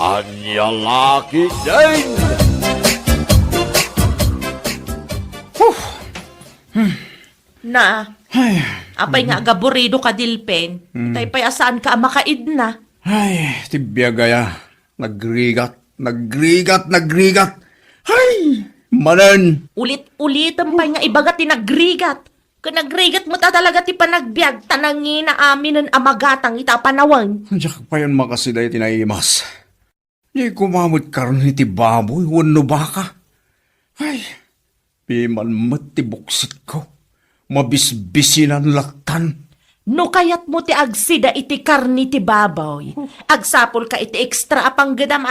Anya laki din! Na, Ay, apay nga gaburido ka dilpen. Tay pay asaan ka makaid na. ay, tibya gaya. Nagrigat. Ay, manan. Ulit-ulit ang pay nga ibagat tinagrigat. Kung nagrigat mo ta talaga ti panagbiag, tanangin na amin ng amagatang itapanawan. Diyak pa yan makasiday tinaimas. Di kumamot karon ni ti baboy, wano baka. Ay, piman matibuksit ko. Mabisbisinan laktan. No kayat mo ti agsida iti karni ti baboy. Agsapol ka iti extra apang gadam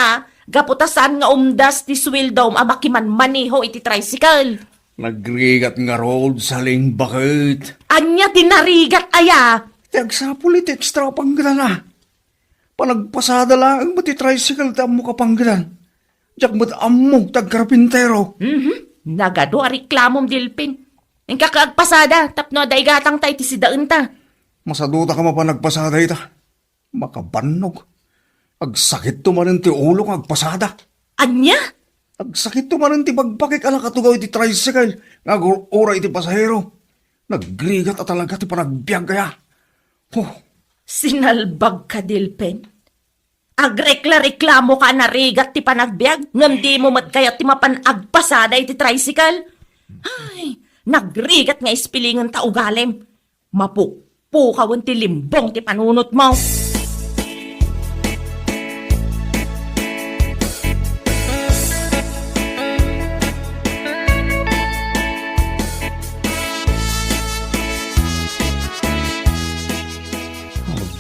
Gaputasan nga umdas ti swildom amakiman maniho iti tricycle. Nagrigat nga road sa ling bakit. Anya tinarigat aya. Tagsapul iti extra panggalan na. Panagpasada lang ang mati tricycle ta mo kapanggalan. Diyak mat amog tagkarpintero. Nagado a reklamom dilpin. Ang kakagpasada, tapno aday gatang tay ti sidaan ta. Masaduta ka mapanagpasada ita. Makabanog. Agsakit tumanin ti ulo ng agpasada. Anya? Agsakit tumanin ti pagpakik ala katugaw iti tricycle. Nga ora iti pasahero. Nagrigat at talaga ti panagbiag kaya. Sinalbag ka dilpin. Agrekla-reklamo ka na rigat ti panagbiag. Ngam di mo mat kaya ti mapanagpasada iti tricycle. Ay, nagrigat nga ispilingan ta ugalim. Mapukpukawan ti limbong ti panunot mo.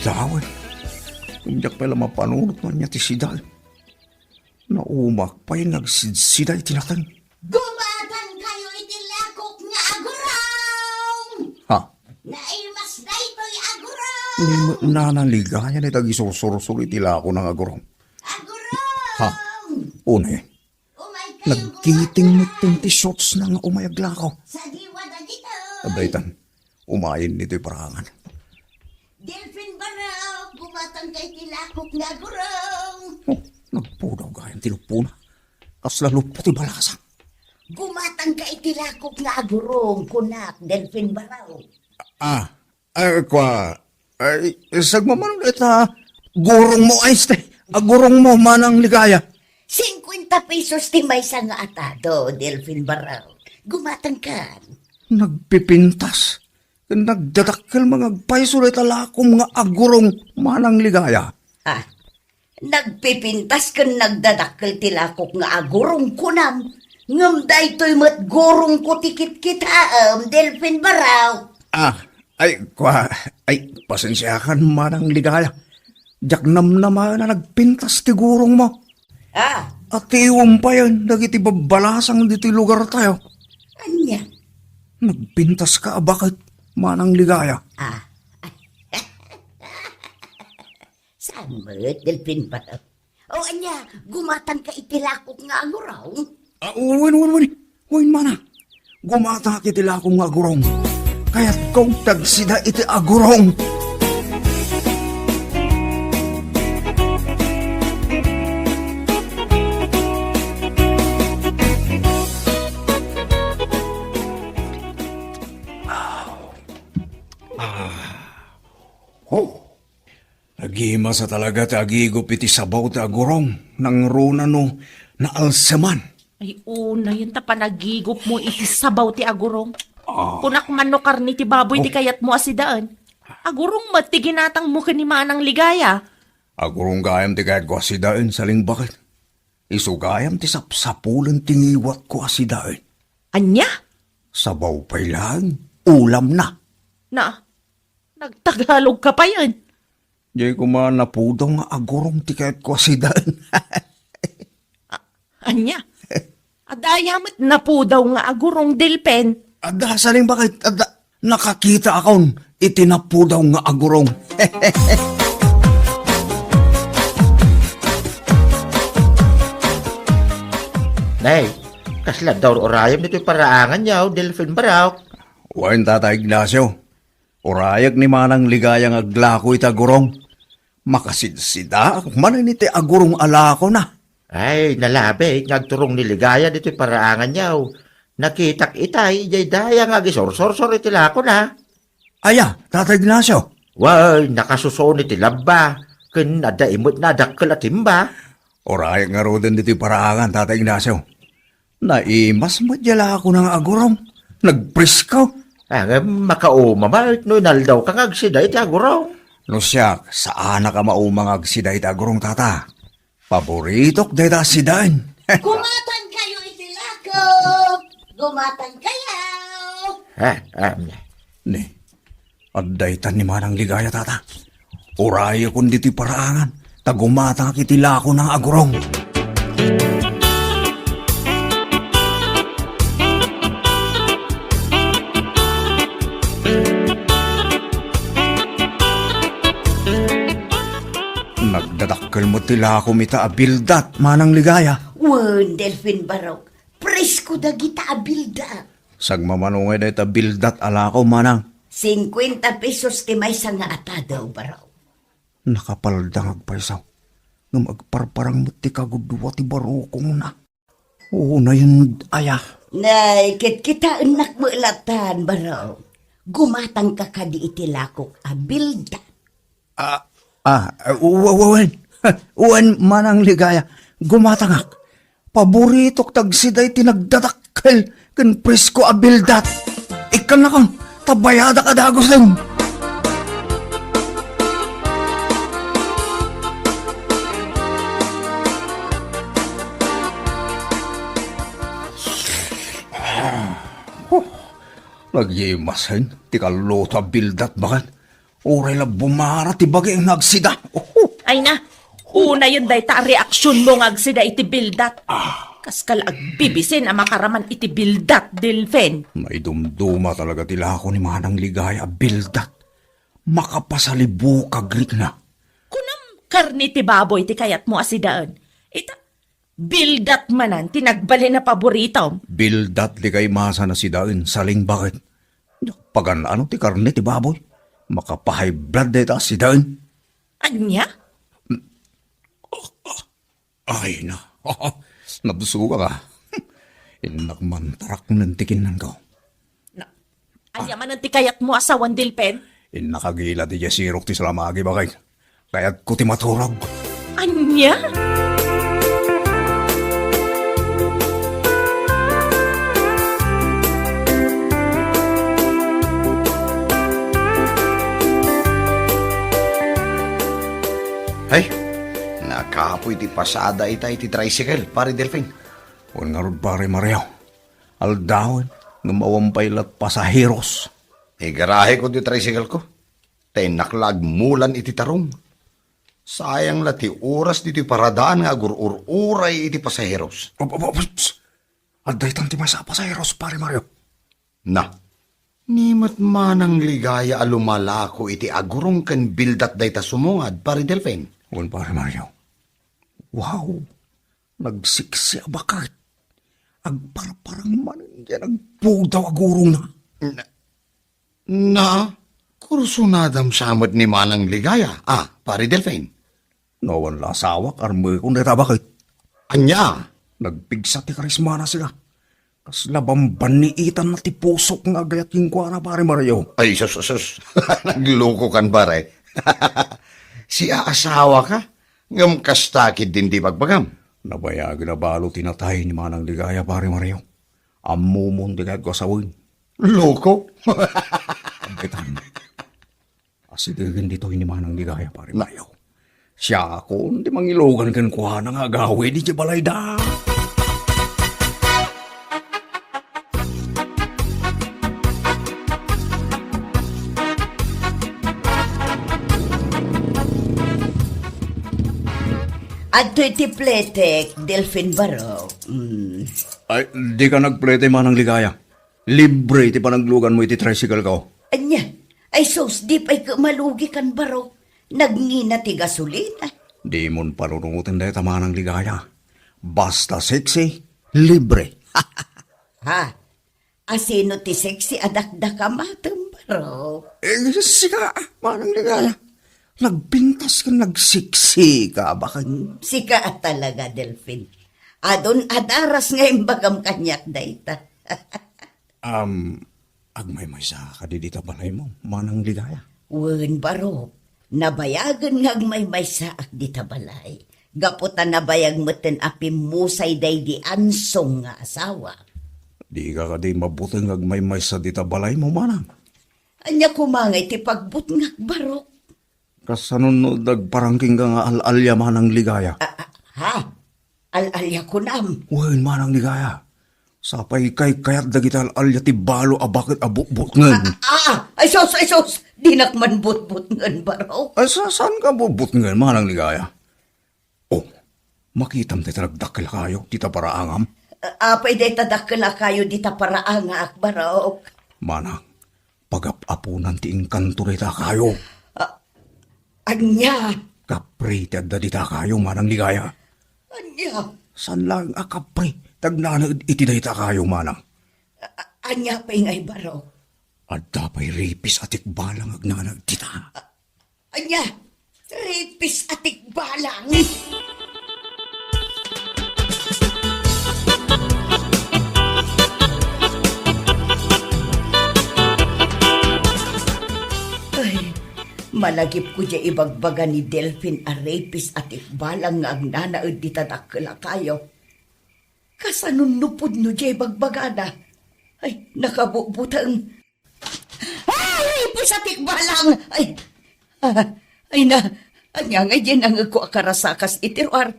Dawan. Kunyak pala mapanunot man niya ti sidal. Naumak pa'y nagsidsiday tinatan. Gumatan kayo itilakok nga agurong! Ha? Naimas na ito'y agurong! Nanaligayan ay tagisusuro-suro itila ako ng agurong. Agurong! Ha? Una eh. Umay kayo Nagkiting mo itong ti shots na nga umayagla ko. sa diwa na dito! Abaytan, umayin nito'y parangan. Delphin Barao, gumatan kayo itilakok nga agurong! Oh, nagpudaw gayan tinupuna. Kasla lupa ti balasang. Gumatan kayo itilakok nga agurong, kunak, Delphin Barao. Sagmaman ulit gurong mo ay agurong mo manang ligaya. 50 pesos ti may sa nga atado, Delphin Barao. Gumatan ka. Nagpipintas. Nagdadakkel mga agpaiso ulit alakom nga agurong manang ligaya. Ha? Nagpipintas ka nagdadakkel tilakok nga agurong kunam. Ngam da ito'y matgurong ko tikit-kitaam, Delphin Barao. Pasensyakan manang ligaya. Diyak namnaman na nagpintas ti gurong mo. At iwang pa yan, nagiti babalasang diti lugar tayo. Anya? Nagpintas ka, bakit manang ligaya? Saan mo, Delphin Barao? O anya, gumatan ka itilakok nga aguraw? Uwin mana. Gumata kitila akong agurong. Kaya't kong tagsida iti agurong. Nagima sa talaga ti agigop iti sabaw ti agurong. Nang runa no na alsaman. Ay una, yun ta panagigop mo iti sabaw ti agurong. Kunak man no karni ti baboy ti kayat mo asidaan. Agurong mati ginatang mo ni manang ligaya. Agurong gayam ti kayat ko asidaan saling bakit. Isugayam ti sapsapulan tingiwat ko asidaan. Anya? Sabaw pa'y lang, ulam na. Nagtagalog ka pa yan. Di ko man napudaw nga agurong ti kayat ko asidaan. Anya? Adayamat na po daw nga agurong dilpen. Ada, saling bakit? Ada, nakakita akong itinapu daw nga agurong. Nay, kasla daw orayam nito'y paraangan yaw, Delphin Barao. Wain tata Ignacio, orayag ni manang ligayang aglako ita gurong. Makasidsida, maniniti agurong ala ko na. Ay, nalabi, ngagturong niligaya dito paraangan yaw. Nakitak itay, jay daya nga gisor-sor-sor itila ko na. Aya, Tatay Ignacio. Way, nakasuson iti labba. Ken nada imot na dakkel at timba. Oray nga ro din dito paraangan, Tatay Ignacio. Naimas madyala ako ng agurong. Nagpriskaw. Ang makauma ba, no naldaw kang agsida iti aguraw. No siya, saan na ka maumangag si Dayta agurong tata? Paboritok Dayta si Dain. Gumatan kayo itilako! Gumatan kayo! Ni, at Dayta ni Manang Ligaya tata. Oray akong dito paraangan. Tagumata kitila ko ng agurong. Nagdadakkel mo tila kumita abildat, Manang Ligaya. Wan, Delphin Baraw. Presko da kita abilda. Sagmamanungay na ita bildat ala ko, Manang. 50 pesos ti may nga atadaw, Baraw. Nakapaldang agpaisaw. Nga magparparang mo ti kagudwa ti barukong na. Oo na yun, aya. Nay, kita anak mo ilatan, Baraw. Gumatang ka kadi itilakok abilda. Uwan, Manang Ligaya. Gumatangak. Paboritok tagsiday tinagdadakkel kan presko abildat. Ikan na kon, tabayada ka dagos lang. Nagyimasin, ti kaluto abildat bakan. Oray la bumara ti bagay ang nagsida. Ay na, una yun day ta reaksyon mo ngagsida iti bildat. Kaskal agbibisin ang makaraman iti bildat, Delphin. May dumduma talaga tila ako ni Manang Ligaya abildat. Makapasalibu kagrik na. Kunam karni ti baboy ti kayat mo asidaan. Ita, bildat manan, tinagbali na paborito. Bildat di kay masa na si Dain, saling bakit? Pagan ano ti karne ti baboy? Makapahay blood data si Dain. Anya? Ay na, nabusuga ka. Inakmantarak nantikin nan ko. Anya man ang ti kayat mo asawan, Delphin? Inakagila ti jasirok ti salamagi bakay. Kaya't ko ti maturog. Anya? Ay, nakapoy ti pasada itay ti tricycle, pare Delphin. Huwag nga rin pare Mario. Aldawin, ngumawampay lat pasaheros. Garahe ko ti tricycle ko. Tay naklag mulan iti tarong. Sayang la ti oras diti paradaan nga agur-uray iti pasaheros. Alday tanti may sa pasaheros, pare Mario. Na, nimat manang ligaya alumalako iti agurong kan bildat day ta sumungad, pare Delphin. Huwag pare Mario. Wow, nagsiksi abakit. Agparparang man yan agpudaw agurong na. Na, kursunadam samot ni manang ligaya, pare Delphin. Nawan la sawak armoy kung natabakit. Anya, Nagpigsa ti karismana sila. Kas labamban ni itan na ti pusok nga gayat yung kwa na pare Mario. ay sus. Nagloko kan pare. Si aasawa ka, ngam kastakid din di pagbagam. Nabayag na balo tinatay ni Manang Ligaya pare Mario. Amumon di kahit ko asawin. Loko? Agkitan. Asidagin dito ni Manang Ligaya pare Mario. Siya ako, di mangilogan kan kwa na nga gawi di balay da. Adto iti pletek, Delphin Baraw. Ay, di ka nagplete Manang Ligaya. Libre ti panaglugan mo iti tricycle ko. Anya, ay sos, di pa'y malugi kan Baraw. Nagngina ti gasolina. Di mon panunungutin dahil Manang Ligaya. Basta sexy, libre. Ha? Asino ti sexy adakdaka matem Baraw. Sika, Manang Ligaya. Nagpintas ka, nagsiksi ka, baka... Sika talaga, Delphin. Adon adaras ngayon bagam kanyak dayta. Agmay-may sa kadidita balay mo, manang ligaya. Wen baro, nabayagan ngagmay-may sa akdita balay. Gaputan nabayag meten api musay day di ansong nga asawa. Di ka di mabutang agmay-may sa dita balay mo, manang. Anya kumangay ti pagbut ngak baro. Kasanunod nagparangking ka nga al-alya manang ligaya. Ha? Al-alya ko nam. Wen manang ligaya. Sapay kay kayat dagita al-alya ti balo abakit abukbuk ngan. Ay sos, dinak man but-but ngan baro. Ay saan ka bubut ngan manang ligaya? Oh, makitam ti taragdakil kayo, tita paraangam. Apay day tadakala kayo dita para nga akbaro. Manang, pag-apunan ti inkanto rita kayo. Anya? Kapri ti adda dita kayo, manang ligaya. Anya? San lang kapri, tagnanad iti dayta kayo, manang. Anya pa ingay baro. Adda pa'y ripis atik balang agnanag tita. Anya? Ripis atik balang. Ay, malagip ko dya ibagbaga ni Delphin a ripis atik balang nga ang nanaod di tadakala kayo. Kasanunupod no dya ibagbaga na. Ay, nakabubutang. Ay, ripis atik balang! Ay na, anya nga dyan ang ako akarasakas itiruar.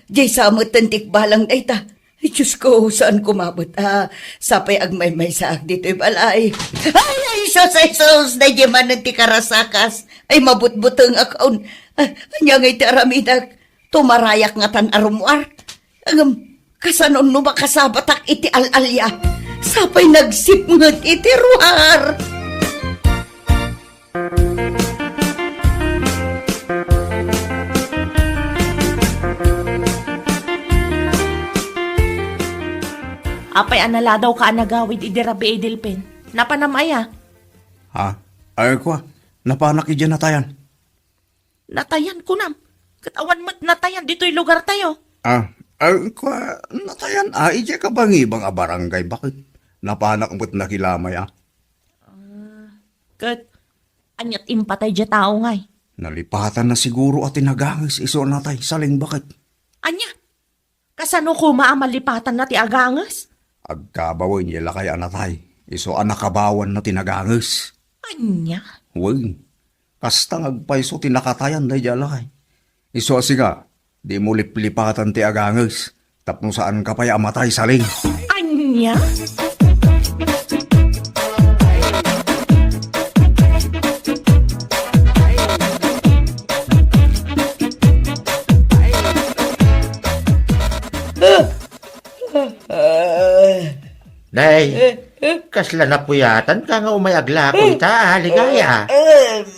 Diyay samot tantik balang dayta. Ay, Diyos ko, saan kumabot? Sapay agmay-may saak dito'y balay. Ay, sos, na dyan man ti karasakas. Ay, mabut-butang akaon. Anya nga iti aramidak. Tumarayak nga tan arumuar. Kasanon no makasabatak iti al-alya. Sapay nagsipngot iti ruar. Apay anala daw ka anagawid idirabi Delphin. Napanamaya. Ha? Ay ko, napanak idyan natayan. Natayan ko nam. Katawan mo't natayan dito'y lugar tayo. Ay ko, natayan. Ije ka bang ibang barangay? Bakit? Napanak mo't nakilamay Kat, anyat impatay dya tao ngay. Nalipatan na siguro at tinagangis iso natay. Saling bakit? Anya, kasano ko maamalipatan na ti agangas? Agkabawin nila kay anatay. Iso anakabawan na tinagangis. Anya? Uy, kastang agpaiso tinakatayan na jalakay. Iso asiga, di mo liplipatan ti agangis. Tapno saan ka pa'y amatay saling. Anya? Nay, kasla na puyatan ka nga umayagla ko ita, ligaya.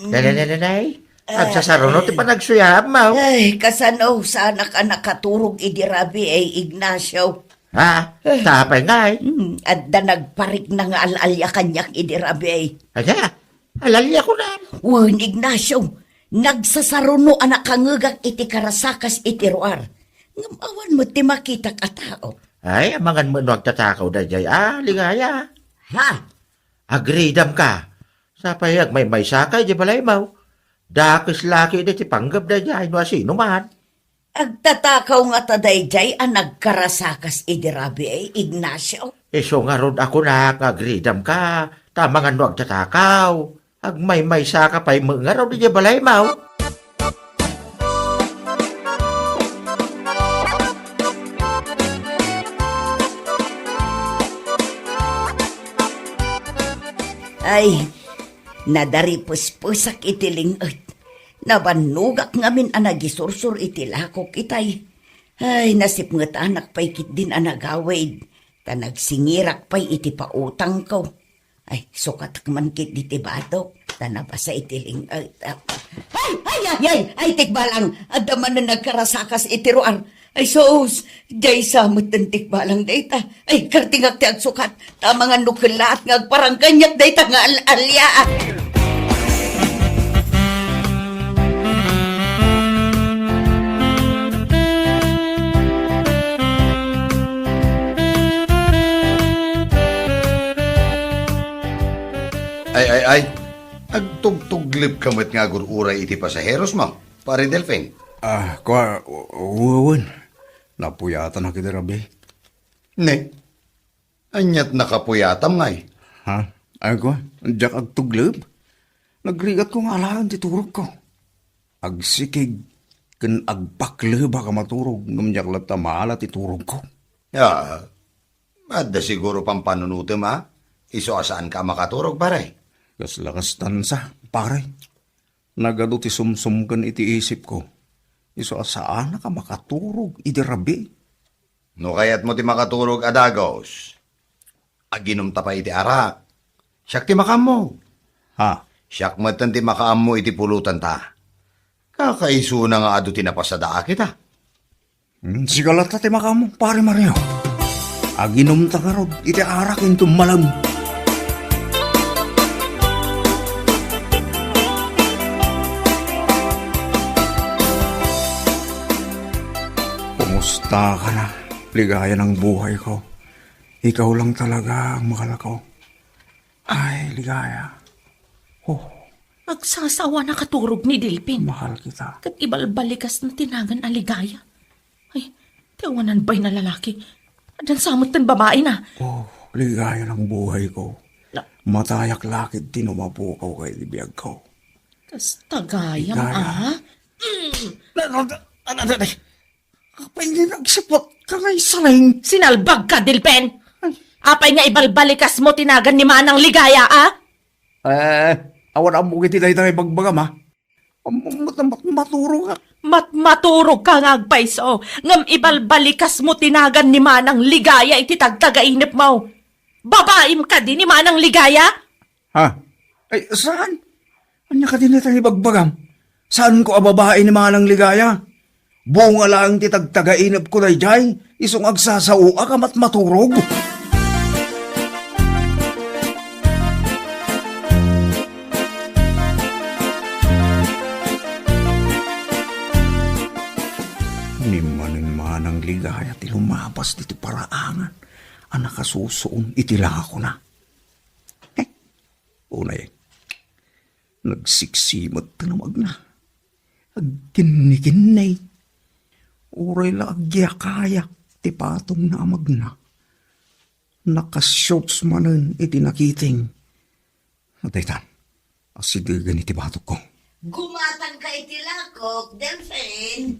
Nay, agsasarunod ti panagsuyab mo. Ay, kasano sana ka nakaturog idirabi ay Ignacio. Ha? Tapay nga eh. At da nagparik na nga al-alya kanyak idirabi ay. Aya, alalya ko na. Wen Ignacio, nagsasaruno anak kangugang iti karasakas iti ruar. Ngamawan mo ti makita ka tao. Ay, amangan mo nagtatakaw da jay, ligaya. Ha? Agreedam ka. Sa payag may sakay di balay mo. Dakis laki di ti panggap da jay, no asino man. Agtatakaw nga taday jay ang nagkarasakas idirabi ay Ignacio. Iso nga rod ako na, agreedam ka. Tamangan no agtatakaw. Ag may saka pa'y mga rod di balay mo. Ay, nadaripus-pusak itilingot. Nabanugak ngamin anagisursur itilakok itay. Ay, nasipngat anak pa'y kit din anagawid. Tanagsingirak pa'y iti pautang ko. Ay, sukat man kit ditibado. Tanabasa itilingot. Ay, tikbalang. Adaman na nagkarasakas itiruan. Ay, soos, jay samot ng tikbalang data. Ay, kartingak ti agsukat. Tamangan nukilat ngag parang kanyak data nga al-alya. ay. Agtugtuglip kamot nga agururay iti pasaheros mo, pare Delfin. Uwan. Napuyatan na kita, Rabi. Ne, anyat nakapuyatam ngay. Ha? Ay ko, diyak agtuglib. Nagrigat ko nga alahan ti turog ko. Agsikig, kan agpakle baka maturog, namjak lang tamala ti turog ko. Madda siguro pang panunutim ha? Iso asaan ka makaturog pare? Kas lakas tansa, pare. Nagado ti sumsum kan iti isip ko. Iso asaan na ka makaturog, iti Rabi. No kayat mo ti makaturog adagos. Aginom ta pa iti arak. Siyak ti makam mo. Ha? Siyak matan ti makaam mo iti pulutan ta. Kakaiso na nga ado tinapasada kita. Sigalata ti makamo, pare Mario. Aginom ta nga rod, iti arak into malam. Kumusta ka na? Ligaya ng buhay ko. Ikaw lang talaga ang mahal ko. Ay, ligaya. Oh, Agsasawa na katurog ni Delphin. mahal kita. Kat ibalbalikas na tinagan aligaya. Ay, tiyawanan ba'y na lalaki? Adan samot ng babae na. Oh, ligaya ng buhay ko. La- Matayak lakid tinumapukaw kay libiyag ko. Tas tagayam, Ligaya. ah? Kapay niya nagsipot ka ngay saling. Sinalbag ka, Delphin! Apay nga ibalbalikas mo tinagan ni Manang Ligaya, ah? Awan ang bukit itay tayo bagbagam ha. Maturo ka. Maturog ka nga agpaiso. Ngam ibalbalikas mo tinagan ni Manang Ligaya iti tagtagainip mo. Babaim ka din ni Manang Ligaya? Ha? Ay, saan? Anya ka din tayo bagbagam? Saan ko ababae ni Manang Ligaya? Bunga lang ti tagtagainip ko na jay. Isong agsasao ka mat maturog. Ni Manang Ligaya ti lumabas diti paraangan. Ang nakasusoon itila ko na. Unay, nagsiksimot tanamag na. Agkinikinay. Uray la agyakayak ti patong na amag na. Nakashorts manen iti nakiting. Nataytan, asigagan iti batok ko. Gumatang ka iti lakok, Delphin.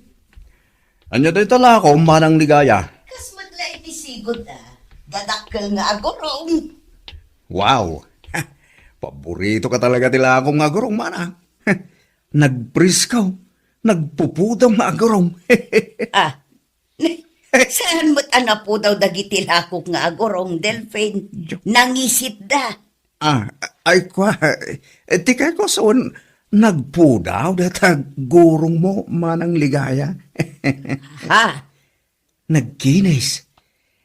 Anya day tala ko, Manang Ligaya. Kas madla iti sigod dadakkel nga agurong. Wow! Paborito ka talaga tila akong agurong, Manang. Nagpriskaw, nagpupudang agurong. Saan mo't ana po daw dagiti lakok nga agurong, Delphin? Nangisit da. Ay kwa, ti kay ko soon, nagpudaw datag gurong mo, Manang Ligaya. Ha? Nagkinis.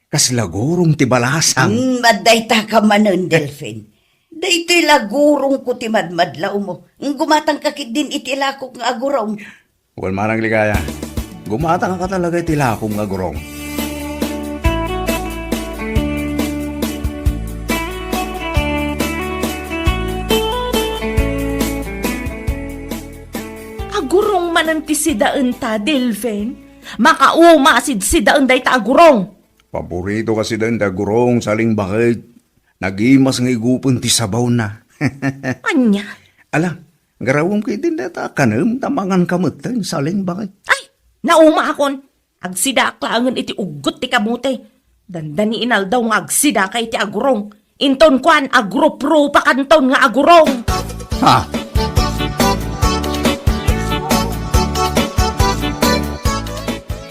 Kasla gurong ti balasang. Maday ta ka manon, Delphin. Daytoy lagurong ko ti madmadlaw mo. Gumatang kakit din iti lakok nga agurong. Well, Manang Ligaya, gumatang ka talaga tila akong agurong. Agurong mananti si daan ta, Delphin. Makaumasid si daan day ta agurong. Paborito kasi din agurong saling bakit. Nagimas ng igupon ti sabaw na. Anya? Alam, garawang kay din data kanam tamangan kamutan saling bakit. Ay, nauma akon. Agsida klangan iti ugot ti kamute. Dandani inal daw nga agsida kay ti agurong. Inton kwan agro-pro pa kanton nga agurong. Ha?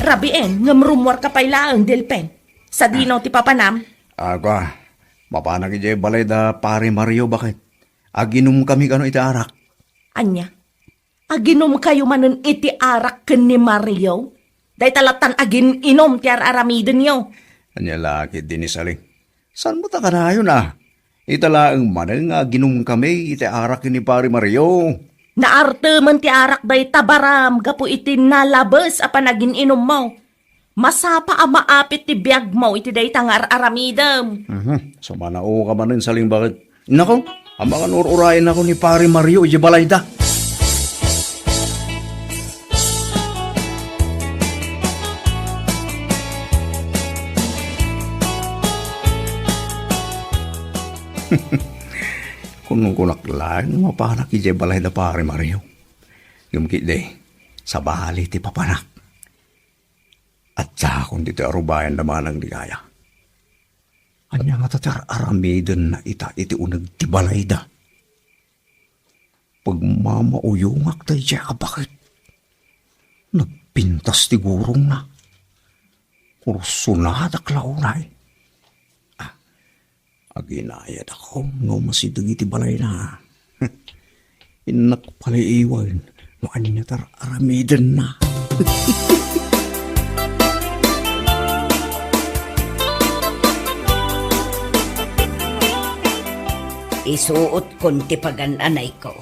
Rabien, ngamrumwar ka pailaan, Delpen. Sa dinaw ti papanam. Agwa, mapanag ijay balay da pare Mario bakit? Aginom kami kano iti arak. Anya, aginom kayo manon iti arak ken ni Mario? Day talatan agin inom ti aramiden yo. Anya laki din ni saling. San mo ta kanayon ah? Italaang manang nga ginom kami iti arak ni pare Mario. Naarte man ti arak day tabaram gapu iti nalabes apan agin inom mo. Masapa a maapit ti biag mo iti day tangar aramidem. So manao ka manin saling bakit? Nako, Ang mga nururayan ako ni Pare Mario iti balayda. Kunong kunaklaan, mapanak iti balayda Pare Mario. Gumkit de, sa bali ti papanak. At sa akong dito arubayan naman ang ligaya. Anya nga tatar aramiden na iti unag ti balayda. Pag mamauyungak tayo siya, bakit? Nagpintas ti gurong na. Kursunada klaunay. Aginayad ako, no masidag iti balay na. Inak pala iwan, no anya tar aramiden na. Isuot kon ti pagananay ko.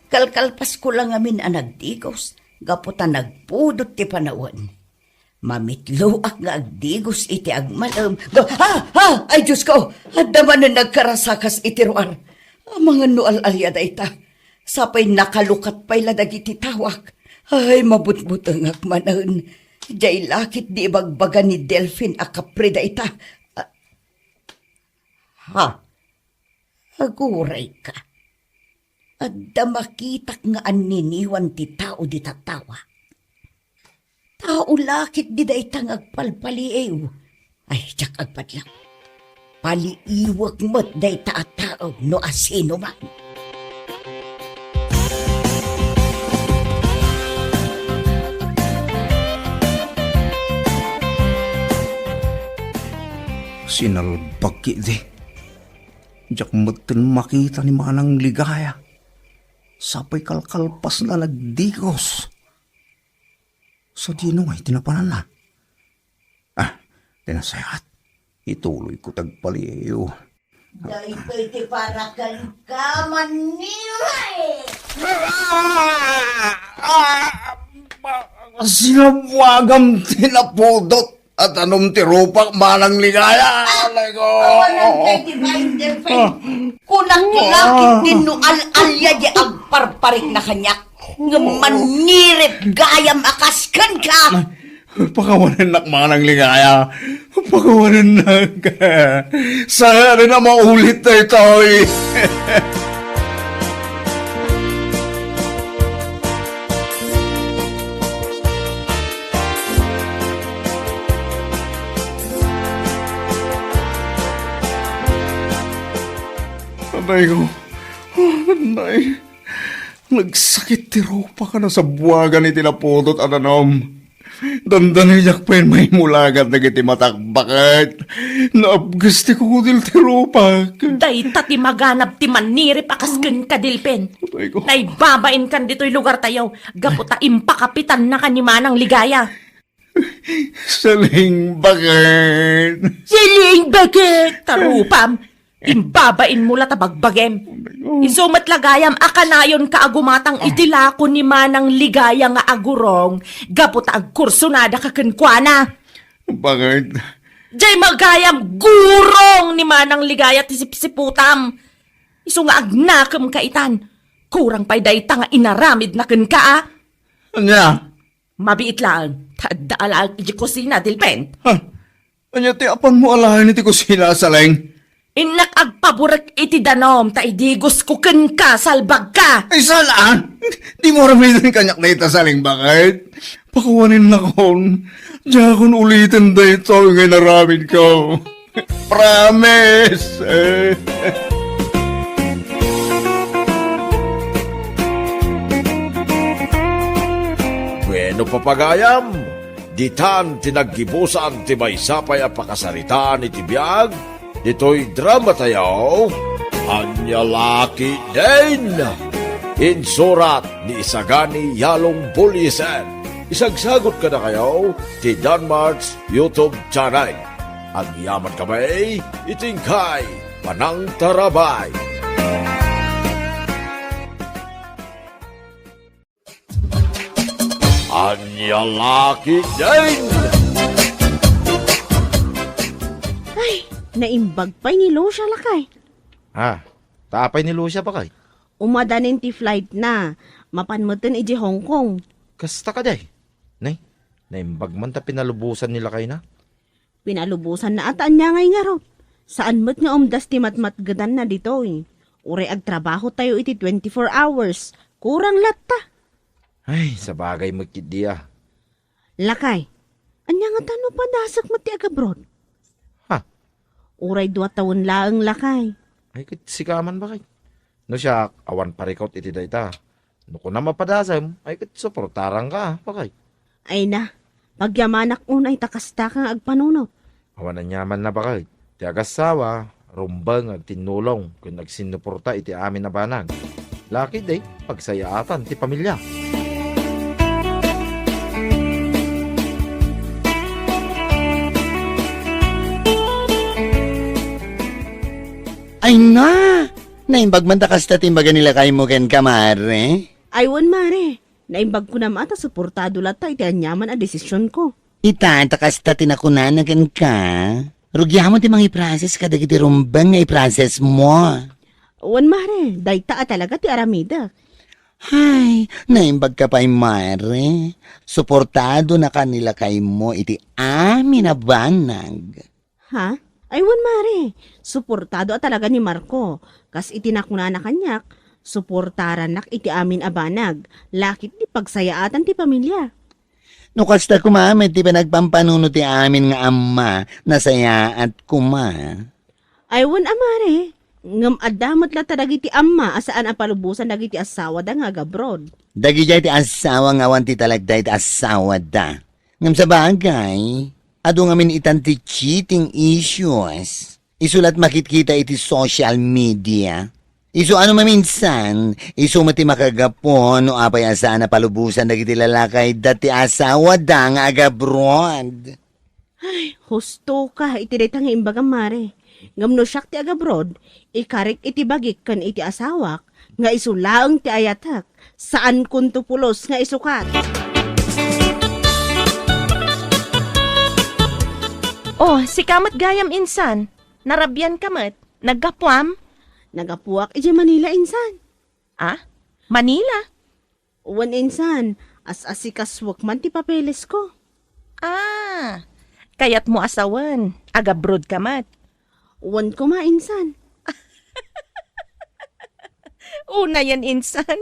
Kalkalpas ko lang amin ang nagdigos, gaputa nagpudot ti panawan. Mamitloak nga agdigos iti agmalam. Ay Diyos ko! Adaman na nagkarasakas iti ruar. Ang mga nual-alyada ita. Sapay nakalukat pa'y ladag iti tawak. Ay mabutbutang akmanan. Diyay lakit di ibagbaga ni Delphine akaprida ita. Aguray ka. Adda makitak nga aniniwan ti tao di tatawa. Tao lakit di da itang agpalpaliew. Ay, tsak agpadlang. Paliiwag mo't da ita-tao no asino man. Sinalbag di. Diyak matin makita ni manang ligaya. Sapay kalkalpas na nagdigos. So di nung ay tinapanan na. Tinasayat. Ituloy ko tagpaliyo. Dahil ti para kan kamanilay! Sinabwagam tinapudot at anong tirupak manang ligaya. Awanan kay Divine Delphine. Kunang kilakit din no al-alya di agparparik na kanyak. Nga manirip gayam akaskan ka. Pakawanan nak manang ligaya. Pakawanan nak. Sana rin na maulit na ito eh. Anay ko. Anay. Nagsakit ti ropa ka na sa buwagan ni tinapudot at anom. Dandanay yak pa yun may mulagat na kiti matakbakat. Naabgusti ko kudil ti ropa. Day tati maganap ti manirip akasken ka Delphine. Anay ko. Naibabain kan dito'y lugar tayo. Gaputa impakapitan na kanimanang ligaya. Saling bakat. Siling bagit! Tarupam! Imbabain mo tabagbagem. Isumat lagayam akanayon kaagumatang itilako ni manang ligaya nga agurong. Gaputa agkursunada kakenkwana. Bakit? Jay magayam gurong ni manang ligaya tisip-siputam. Isu nga agnakam kaitan. Kurang pa'y dayta nga inaramid na ken ka. Anya? Mabiit lang. Taddaala iti kusina, Delphine. Anya ti apan mo alahin iti kusina saleng? Inak agpaburak iti danom, ta idigos ko ken ka, salbag ka. Ay salaan? Di mo ramitin kanyak na itasaling bakit? Pakawanin na kon. Diya kon ulitin da ito ngay naramid ko. Promise! Bueno papagayam, ditan tinaggibusan ti may sapay a pakasaritaan iti biyag, dito'y drama tayo, Anya Laki din. Insurat ni Isagani Yalong Bulisan. Isagsagot ka na kayo ti Danmarks YouTube channel. Ang yaman kamay, itingkay, Panang Tarabay. Anya Laki din. Ay, naimbag pa'y ni Lo siya lakay. Taapay ni Lucia pa kay. Umadanin ti flight na. Mapanmutin iji Hong Kong. Kasta ka day. Nay, naimbag man ta pinalubusan nila kay na. Pinalubusan na ataan niya ngay nga raw. Saan mo't nga umdas ti matmatgadan na dito eh. Ure agtrabaho tayo iti 24 hours. Kurang latta. Ay, sa bagay magkid diya. Lakay, anya nga tano pa dasak mo ti agabroad? Ha? Uray 2 taon laang lakay. Ay, sikaman ba kay? No siya, awan parikot iti dayta. No ko na mapadasam, ay suportarang ka, pa kay. Ay na, pagyamanak unay takasta kang agpanunot. Awan na nyaman na ba kay? Ti agasawa, rumbang at tinulong kung nagsinuporta iti amin na banag. Laki day, pagsayaatan ti pamilya. Ay na! Naimbag man takas ta timbaga nila kay mo ken kamare. Aywan mare, naimbag ko na mata suportado lata iti anyaman a desisyon ko. Ita, takas ta tinakunan ken ka. Rugya mo ti mga i-process ka dagiti rumbang nga i-process mo. Wan mare, dayta talaga ti aramida. Hay, naimbag ka pa'y mare. Suportado na kanila kay mo iti amin na banag. Ha? Aywan mare, suportado talaga ni Marco. Kas itinakuna na kanyak, suportaran nak iti amin abanag. Lakit di pagsayaatan ti pamilya. No kasta kumamit ti panagpampanuno ti amin nga ama, nasaya at kuma. Aywan amare, ngam adamot la dagiti amma asaan ang palubusan dagiti asawa da nga gabrod. Dagi jay ti asawa nga awan ti talagday ti asawa da. Ngam sa bagay, ado ngamin itan ti cheating issues. Isulat makitkita iti social media. Isu ano maminsan, isu mati makagapon no apay asa na palubusan dagiti lalakay dati asawa da nga agabroad. Ay, husto ka, iti detang imbaga mare. Ngam no siyak ti agabrod, ikarik iti bagik kan iti asawak, nga isulaang ti ayatak, saan kunto pulos nga isukat. Oh, si kamat gayam insan. Narabyan kamat. Naggapuam. Nagapuak iti Manila insan. Ah? Manila? Uwan insan, as-asikaswak man ti papeles ko. Ah, kayat mo asawan. Agabrod kamat. Uwan ko insan. Una yan insan.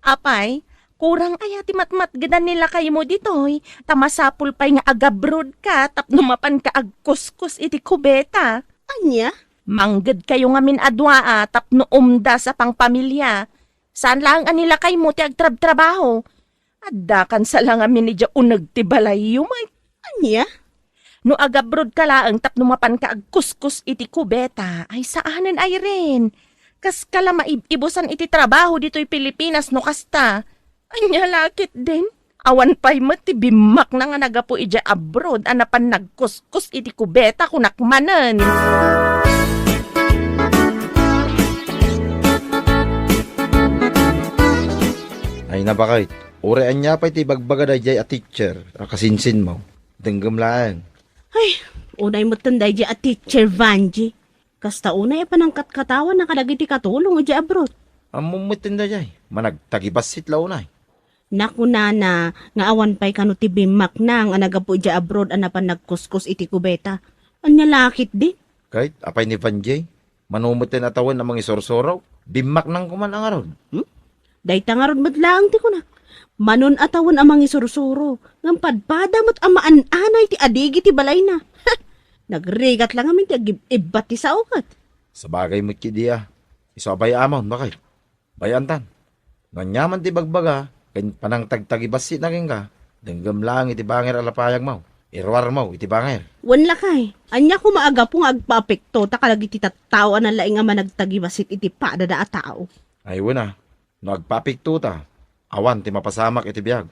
Apay, kurang aya ti matmatgadan nila kayo mo ditoy. Tamasapul pa'y nga agabrod ka tapno mapan ka agkuskus iti kubeta. Anya? Mangged kayo nga min adwa tapno umda sa pangpamilya. Saan lang anila kayo mo ti agtrab-trabaho? Addakan sa lang amin ni dya unag ti balayo may. Anya? No agabrod ka laang tapno mapan ka agkuskus iti kubeta. Ay saanan ay rin. Kas kala maibusan iti trabaho dito'y Pilipinas no kasta. Anya lakit din. Awan pa'y mati bimak na nga nagapo ija abroad anapan nagkuskus iti kubeta kunakmanan. Ay nabakay. Urean niya pa iti bagbaga day a teacher. Akasinsin mo. Denggam lang. Ay, unay mo tanday di at teacher Vanji. Kasta unay panangkat katawan na kadagiti katulong di abroad. Amumutin da jay. Managtagibasit law na. Nakuna na nga awan pa'y kano ti bimak na nga nagapo di abroad anapan nagkuskus iti kubeta. Anya lakit din. Kahit apay ni Van Jay. Manumutin atawan ng mga isorsorow. Bimak nang kuman ang aron. Day tangarod matlaang ti ko na. Manon atawan amang isursuro. Ngam padpada mo't amaan anay ti adigi ti balay na. Nagrigat lang amin ti ibat ti sa ukat. Sa bagay mo kidiya. Isabay amon, bakit? Bayantan. Nanyaman ti bagbaga. Kaya panang tagtagibasit na ka. Denggam lang iti banger alapayag mo. Irwar mo, iti banger. Wan lakay. Anya ko maaga pong agpapekto takalagi ti tattao na laing nga managtagibasit iti padada a tao. Ay wala. Nagpapikto ta. Awan ti mapasamak iti biyag.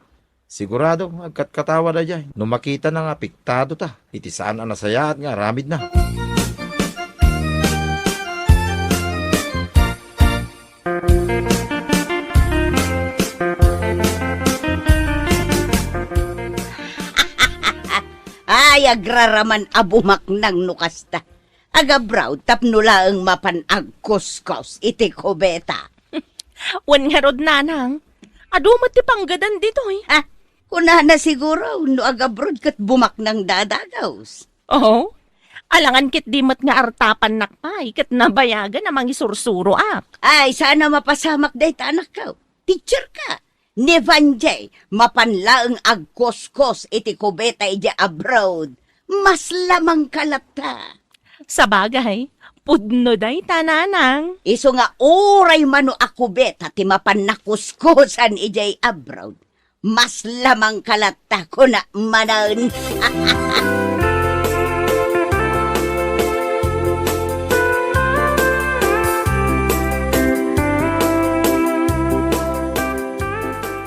Sigurado, agkatkatawa na dyan. Nung makita na nga piktado ta. Iti saan ang nasaya at nga ramid na. Ay, agraraman abumak ng nukasta. Agabraw, tapno laang mapanagkuskos iti kubeta. Wan nga rod nanang. Ado ti panggadan dito eh. Ha? Kuna na siguro, no agabrod kat bumak ng dadagaws. Oo. Alangan kit di mat nga artapan nakpay, kat nabayagan namang isursuro ak. Ay, sana mapasamak day tanak ka. Teacher ka. Ni Vanjay, mapanlaang agkuskos iti kubeta iti abroad. Mas lamang kalata. Sa bagay, pudno day tananang. Iso nga oray mano akubeta ti mapannakuskusan iti abroad. Mas lamang kalata ko na manan.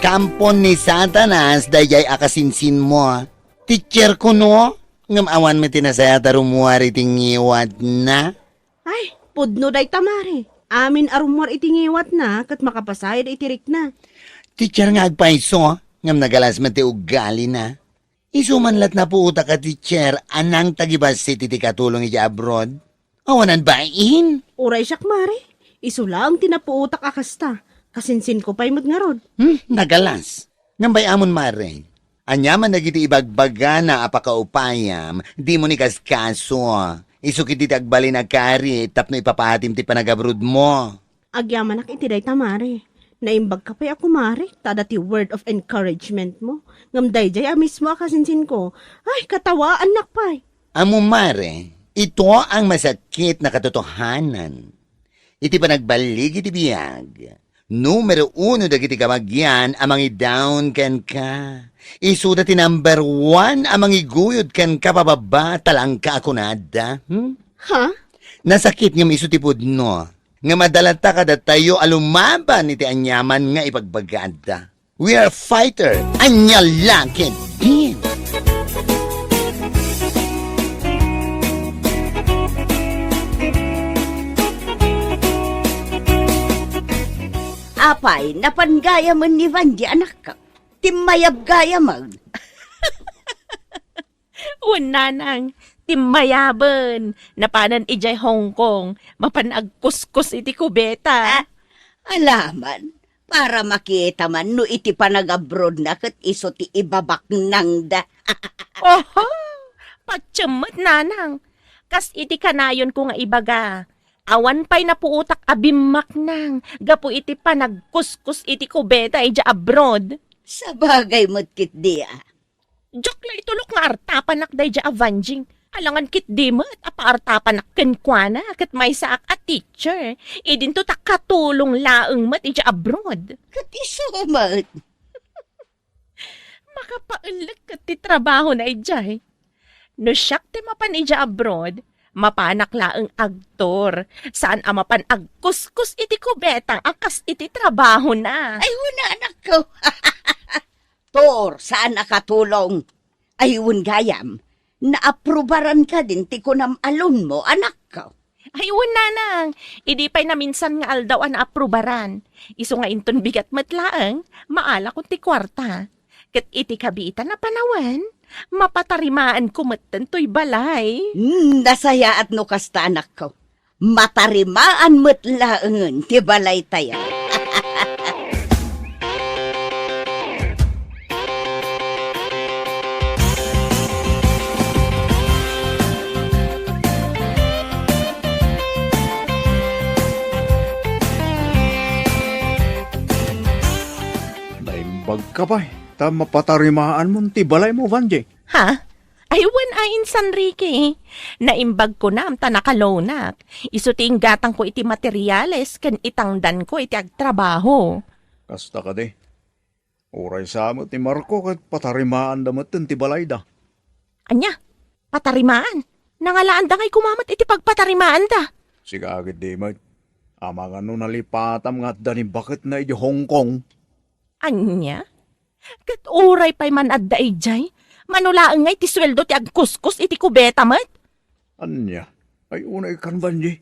Kampon ni Satanas, dayay akasinsin mo. Teacher ko no, ngam awan mo tinasaya tarumuari tingiwat na. Ay, pudno day tamare. Amin arumor itingiwat na, kat makapasayad itirik na. Teacher nga agpaiso, ngam nagalas mati ugali na. Isumanlat na po uta ka teacher, anang tagibas si titi katulong iti abroad. Awanan bain? Uray siyak mare. Isu lang tinapuutak akasta. Kasinsin ko pa'y nga rod. Nagalas. Ngambay amon mare. Anyaman nagiti ibagbaga na apakaupayam, di mo ni kaskaso. Isu kiti tagbali na kari, tapno ipapahatim ti panagabrod mo. Agyaman iti day tamare. Naimbag ka pa'y ako mare, tada ti word of encouragement mo. Ngam dayjay mismo akasinsin ko. Ay, katawaan nakpay. Amo mare, ito ang masakit na katotohanan. Iti panagbalik iti biyag. Numero 1 dagiti kamagyan amangi down ken ka. Isuda ti number 1 amangi guyod ken ka pababa talangka ako nada. Ha? Nasakit nga isu ti pudno. Nga madalata kada tayo alumaban iti anyaman nga ipagbagada. We are fighter. Anyalakin din. Apay, napangaya man ni Vanji, anak ka. Timayab gaya man. Nanang, timmayaban. Napanan ijay Hong Kong. Mapanagkuskus iti kubeta. Alaman, para makita man no iti panag-abroad na kat iso ti ibabak nang da. Oho! Patsyamot nanang. Kas iti kanayon ko nga ibaga. Awan pa'y napuutak abimak nang. Gapu iti panagkuskus iti kubeta ija abroad. Sa bagay mo't kit di Jok la itulok nga artapanak da ija avanjing. Alangan kit di mo at apa-artapanak kenkwana kat may saak a teacher. Idin to takatulong laeng mat ija abroad. Kat iso mat. Makapailag kat ti trabaho na ijay. No siyak ti mapan ija abroad, mapanak laeng agtor. Saan ang mapan agkuskus iti kubetang akas iti trabaho na. Ay, wala anak ko. Tor, saan nakatulong? Ay, gayam. Naaprubaran ka din ti kunam alon mo, anak ko. Ay, nanang. Idi pa'y na minsan nga aldaw ang aprubaran. Iso nga inton bigat matlaang, maala kung ti kwarta. Kat iti kabitan na panawan, mapatarimaan kumatan to'y balay. Nasaya at no kasta, anak ko. Matarimaan matlaangan ti balay tayo. Naimbag ka ba? Mapatarimaan mo ti balay mo, Vanjay. Ha? Ay, ayin San Ricky. Naimbag ko na amta nakalonak. Isuting gatang ko iti materyales kan itangdan ko iti agtrabaho. Kasta ka de. Uray sa mo ti Marco kat patarimaan damatan ti balay da. Anya? Patarimaan? Nangalaan da kay kumamat iti pagpatarimaan da. Siga agad di mo. Amang ano nalipatam nga at dani bakit na iti Hong Kong. Anya? Kat uray pa'y man adda ijay. Manulaang ngay ti sweldo ti agkuskus iti kubeta mat. Anya? Ay unay kan Vanjay.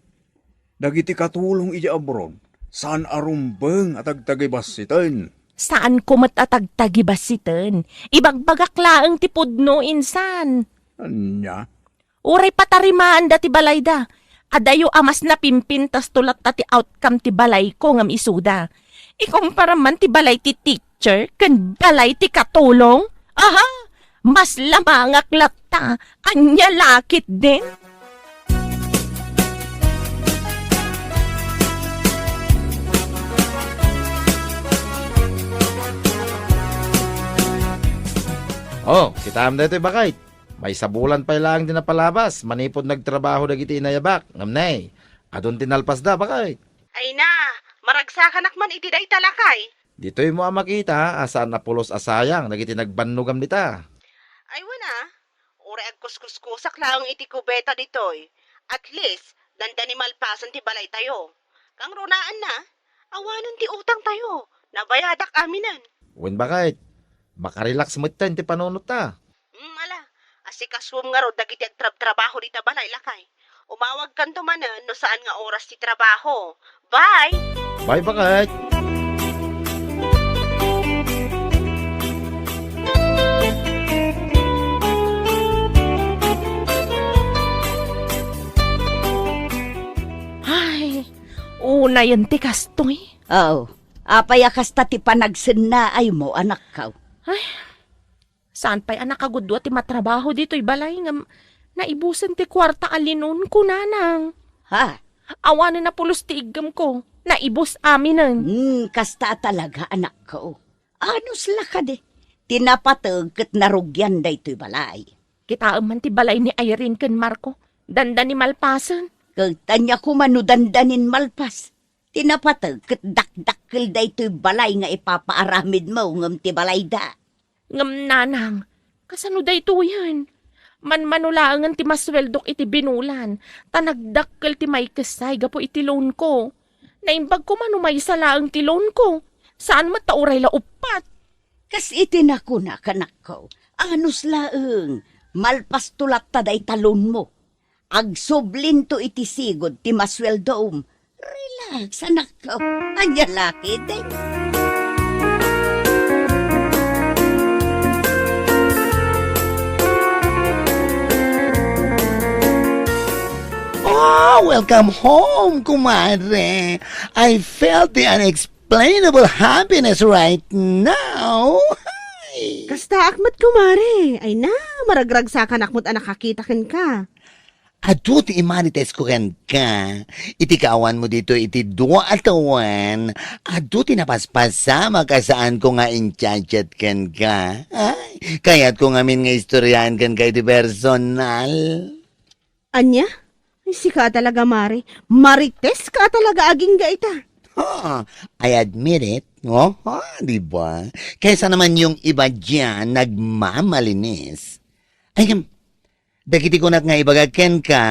Dagiti katulong iti abroad. Saan arumbeng at agtagibasitan? Saan kumat at agtagibasitan? Ibagbagak laang ti pudno insan. Anya? Uray patarimaan da ti balay da. Adayo amas na pimpintas tulat ti outcome ti balay ko ngam isuda. Ikumpara man ti balay ti teacher ken balay ti katulong. Aha, mas lamangak latta, anya lakit din. Oh, kita am dito bakit? May sabulan pa lang din na palabas. Manipod nagtrabaho dagiti inayabak. Ngamnay. Adon tinalpas da bakit? Ay na, maragsakan akman iti day talakay. Dito'y mo ang makita asan na pulos asayang dagiti nagbanugam dita. Ay wana, uri agkuskuskusak lang iti kubeta ditoy. At least, dandani malpasan ti balay tayo. Kang runaan na, awanan ti utang tayo. Nabayadak aminan. Wen bakit? Makarelax mo ito ti panunot ta. Ala, asikaswom nga ro dagiti agtrabaho dita balay lakay. Umawag kan tumanan no saan nga oras ti trabaho. Bye! Bye bakit? Ay, una yan ti kastoy. Oh, apay akasta ti panagsennaay mo, anak ka. Saan pa'y anak agudwa ti matrabaho dito'y balay ngam naibusan ti kwarta alinon ko nanang. Ha? Awanan na pulos ti igam ko. Naibos aminan. Kasta talaga, anak ko. Anos la ka de? Tinapatag kat narugyan da ito'y balay. Kita man ti balay ni Irene ken Marco. Danda ni malpasan. Kagtanya ko manudandanin malpas. Tinapatag kat dakdakkel da ito'y balay nga ipapaaramid mo ngam ti balay da. Ngam nanang, kasano da ito yan? Manmanulaangan ti masweldok iti binulan. Tanagdakkel ti may kasay gapo iti loan ko. Naimbag ko manumay sa laang ti loan ko. Saan matauray la upat? Kas itinako na kanak ko. Anos laeng, malpas tulat ta day talon mo. Agsublin to iti sigod ti masweldom. Relax, anak ko. Anya laki din. Oh, welcome home, kumadre. I felt the unexplainable happiness right now. Ay. Kasta akmat kumare. Ay na, maragragsakan akmat anak kakitakin ka. Adu ti imanites ko ken ka. Iti kaawan mo dito iti dua atawan. Adu ti napaspasama ka saan ko nga inchat ken ka. Ay, kaya't ko ngamin nga istoryahan ken ka iti personal. Anya? Ay, sika talaga, Mari. Marites ka talaga aging gaita. I admit it. Di ba? Kaysa naman yung iba dyan, nagmamalinis. Ay, dagiti ko nga ibagaken ka,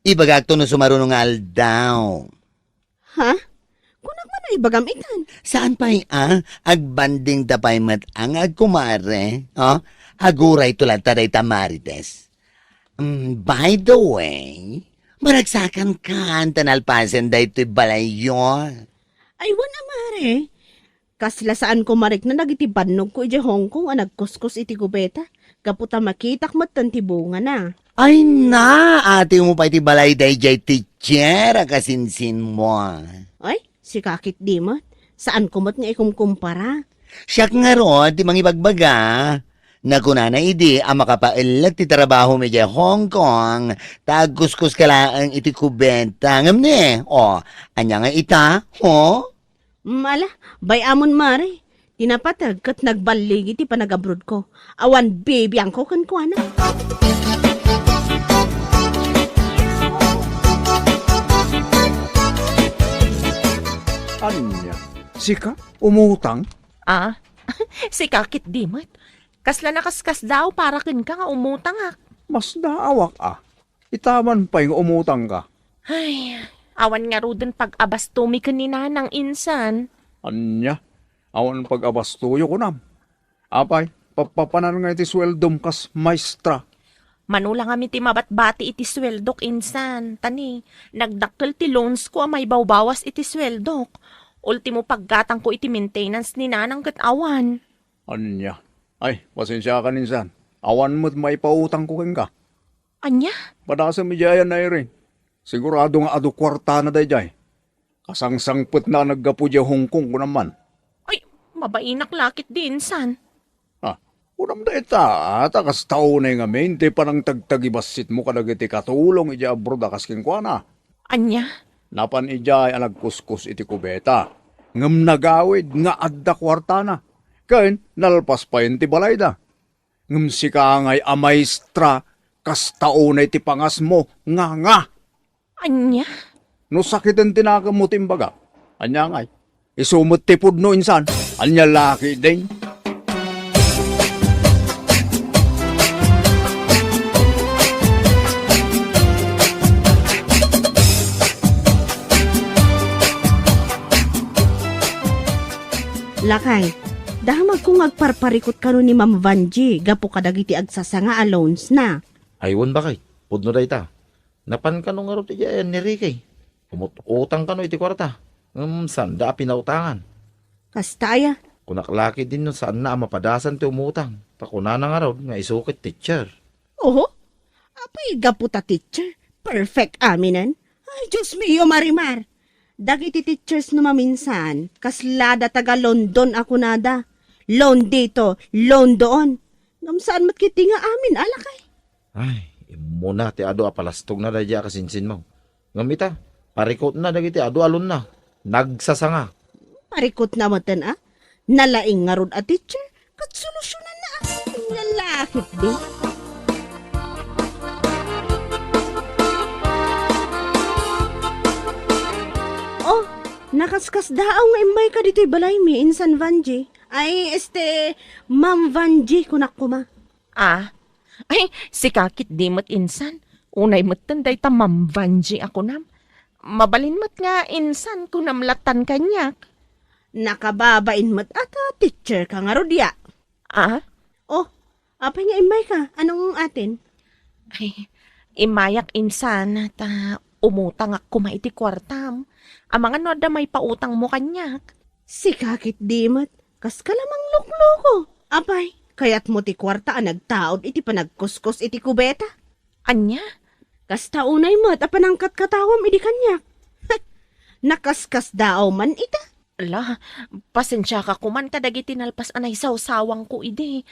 ibagak to no sumarunong aldaw. Ha? Kunak man ay bagamitan. Saan pa'y agbanding tapay mat ang agkumare? Aguray tulad taray tamarites. By the way, maragsakan ka ang tanalpasan da ito'y balayo. Ay, wana, Mari. Kasla saan ko marik na nagitibanog ko iti Hong Kong ang nagkuskus iti kubeta. Kaputa makitak matantibunga na. Ay na, ate mo pa iti balay day jay teacher, kasinsin mo. Ay, si kakit di mat. Saan ko mat nga ikumkumpara? Siyak nga ro, di mangibagbaga. Nakuna na idi, ang makapailag ti trabaho mi jay Hong Kong, tagkuskus ka lang iti kubenta. Ngam ni, anya nga ita, Mala, bayamon Mari. Tinapatag kat nagbalig iti panagabroad ko. Awan baby ang ko kan kuana. Anya, sika, umutang? Si kakit dimot. Kasla nakaskas daw para kin ka nga umutang ak. Mas naawak Itaman pa yung umutang ka. Ay, awan nga ro din pag-abastumi kanina ng insan. Anya, awan pag-abastuyo ko nam. Apay, papapanan nga iti sweldom kas maestra. Manula nga ti mabatbati iti sweldok insan. Tani, nagdakkel ti loans ko may bawbawas iti sweldok. Ultimo paggatang ko iti maintenance ni nanang kat awan. Anya, ay, pasensya ka ninsan. Awan mo't may pautang ko ken ka. Anya? Padasa mi jayan na rin. Sigurado nga ado kwarta na dayjay. Kasangsangpet na naggapu di Hong Kong ko naman. Ay, mabainak lakit din, san. Ah, unam da ita, takas tao na yung amin, di pa nang tagtagibasit mo kadag iti katulong iti abroad akas kinkwana. Anya? Napan ijay ang nagkuskus iti kubeta. Ngam nagawid nga adda kwarta na. Kain, nalpas pa yun ti balay da. Ngam si kangay amaistra, kas tao na iti pangas mo, nga. Anya? No sakitan tinakam mo timbaga. Anya ngay, isumot tipod no insan, anya laki din. Lakay, dahamag kung agparparikot ka ni Ma'am Vanji, gapo kadagiti agsasanga alones na. Aywan ba kay? Pudno da ita. Napan ka nung arot iti ni Ricky. Umutang ka no iti kwarta. Sanda pinautangan. Kastaya, Kunaklaki din no saan na mapadasan ti umutang. Takuna na nga raw nga isukit teacher. oho, apay gapo ta teacher, perfect aminan. Ay, Diyos mio marimar. Dagiti teachers no maminsan, kaslada taga London ako nada. Loan dito, loan doon. Ngam saan matkiti nga amin, alakay. Ay, muna ti ado apalastog na dadya kasinsin mo. Ngamita, parikot na dagiti ado alon na. Nagsasanga. Parikot na matan nalaing nga rod a teacher, kat solusyonan na lalakit di. Oh, nakaskas daaw nga imbay ka dito'y balay mi insan Vanji. Ay, Ma'am Vanji kunak kuma. Ah, ay, si kakit di mat insan. Unay mat tanday ta mamvanji ako nam. Mabalin mat nga insan ko namlatan kanyak. Nakababain mat ata teacher ka nga rodya. Ah, Oh, apay nga imbay ka, anong atin? ay, imayak insan ta umutang ako maiti kwartam. Amang ano da may pautang mo kanyak. Si kakit di mat, kas ka lamang lukloko. Apay, kayat mo ti kwarta nagtaod iti panagkuskus iti kubeta. Anya? Kas taunay mat, apanangkat katawam iti kanyak. Nakaskas daaw man ita. Ala, pasensya ka kuman kadagi tinalpas anay sawsawang ko ide.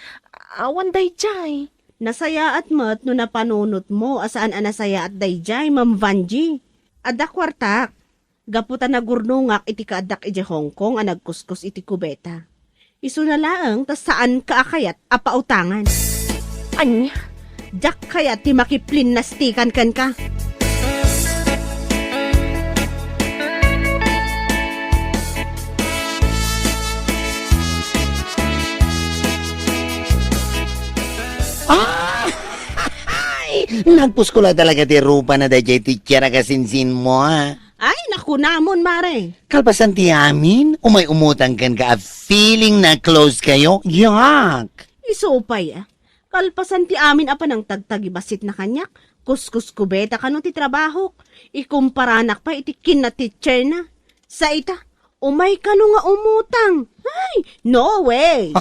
Awan day jay. Nasaya at mat no napanunot mo asaan anasaya at dayjay, Ma'am Vanji. Adda kwartak. Gaputa na gurnungak iti kaadak iti Hong Kong ang nagkuskus iti kubeta. Isu na laang tas saan kaakayat apautangan. Anya? Jak kayat ti makiplin nastikan kan ka. Nagpuskula talaga ti rupa na dayjay teacher kasinsin mo Ay, naku namon, mare. Kalpasan ti amin, umay umutang kan ka feeling na close kayo, yak. Isopay Kalpasan ti amin apa ng tagtagibasit na kanyak. Kuskus kubeta kano ti trabaho. Ikumparanak pa iti kin na teacher na. Sa ita, umay kano nga umutang. Ay, no way.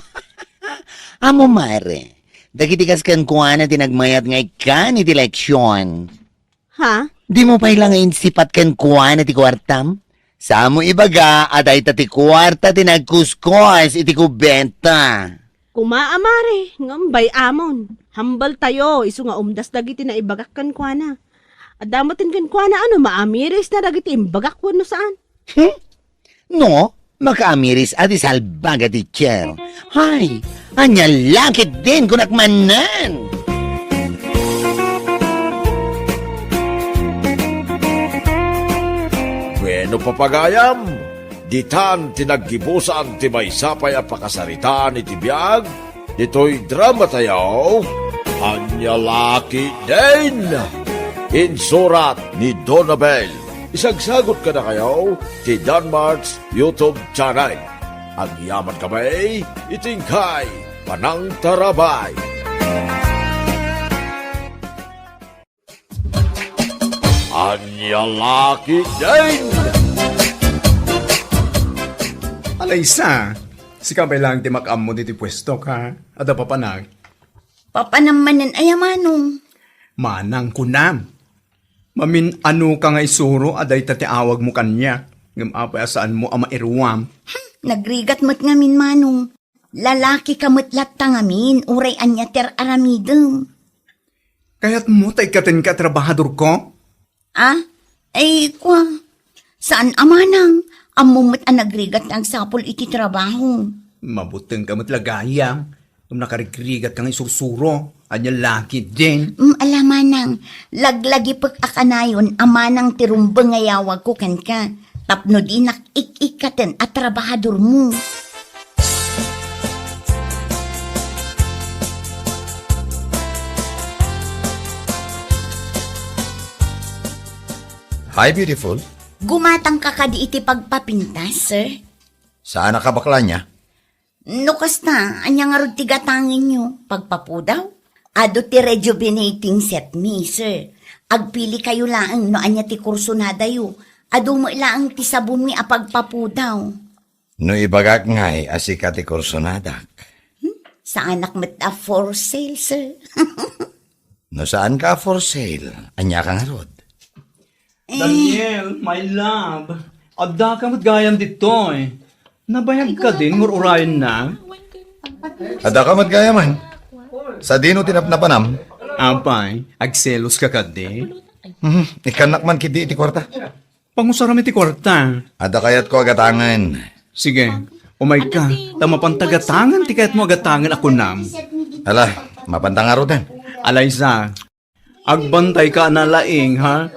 Amo mare, dagitikas kan kuha na tinagmayat nga ikan iti leksyon. Ha? Di mo pa ilangain sipat kan kuha na ti kwartam? Sa mo ibaga, atay ti kwarta tinagkuskos iti kubenta. Kumaamare, ngambay amon. Hambal tayo, isu nga umdas dagiti na ibagak kan kwa na. Adamatin kan kwa na maamiris na dagiti imbagak no saan. No, makaamiris at isalbaga teacher. Hay, anya lakit din kunakmanan. Bueno papagayam, ditan tinaggibusan ti maysapay a pakasaritaan iti biag, dito'y drama tayaw, anya laki din. Insurat ni Donabel. Isagsagot ka na kayo ti Danmarks YouTube channel. Ang yaman kamay, itingkay, panang tarabay. Anya laki din. Alaysa, si kabay lang ti makammo diti pwesto ka, ada papanag. Papa naman ayamanong. Manang kunam. Mamin ano ka nga isuro, aday tatiawag mo kanya. Ngam apay asaan mo ama irwam. Nagrigat mo't ngamin manong. Lalaki kamot latang ngamin, uray anya ter aramidem. Kaya't mo tay katin ka trabahador ko? Ah? Ay, kwa. Saan amanang? Amumot ang nagrigat ang sapol iti trabaho. Mabuteng ka matlagayang. Kung nakarigrigat kang isursuro, anya laki din. Alamanang, laglagi pag-akanayon, amanang tirumbang ngayawag ko kan ka. Tapno di nak-ik-ikaten at trabahador mo. Hi, beautiful. Gumatang ka kadi iti pagpapintas, sir. Saan nakabakla niya? Nukas na, anya nga rod tigatangin nyo. Pagpapudaw? Ado ti rejuvenating set me, sir. Agpili kayo laang no anya ti kurso na dayo. Ado mo laang ti sabon mi apagpapudaw. No ibagak ngay, asika ti kursonadak. Sa anak met a for sale, sir. No saan ka for sale? Anya ka nga rod. Daniel, my love. Adda ka matgayam dito eh. Nabayag ka din, ngururayan na. Ada ka matgayaman. Sa dino tinapnapanam. Apay, agselos ka ka di. Ikanak man kiti iti kwarta. Pangusarami ti kwarta. Ada kayat ko agatangan. Sige, umay ka. Tama pang tagatangan, ti kayat mo agatangan ako nam. Ala, mapantanga rodan. Alaysa, agbantay ka na laing, ha?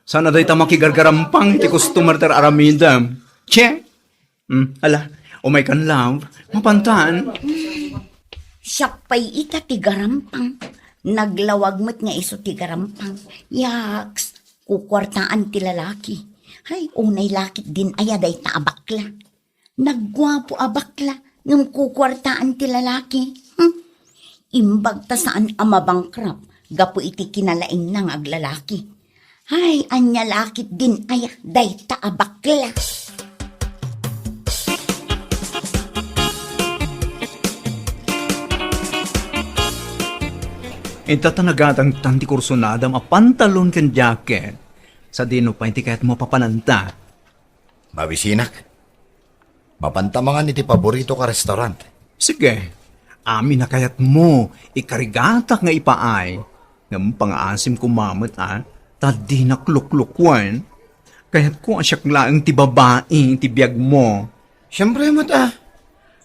Sana day ta makigargarampang ti customer ter aramidam. Che? Ala, umay kan love, mapantaan. Siya pa'y ita tigarampang. Naglawag mo't nga iso tigarampang. Yaks, kukwartaan ti lalaki. Hay, unay lakit din ayaday ta abakla. Nagwapo abakla, ng kukwartaan ti lalaki. Imbag ta saan amabangkrap, gapo iti kinalaing nang aglalaki. Hay, anya lakit din aya, day ta abakla. Itatanagatang tanti kursonada mapantalon ken jacket. Sa dino pa iti kahit mo papananta. Mabisinak. Mapantamangan iti paborito ka restaurant. Sige, amin na kayat mo, ikarigatak nga ipaay. Ngam pang-aasim kumamot tadi nakluklukwan. Kaya't ko asyak laang ti babae, ti biyag mo. Siyempre mata.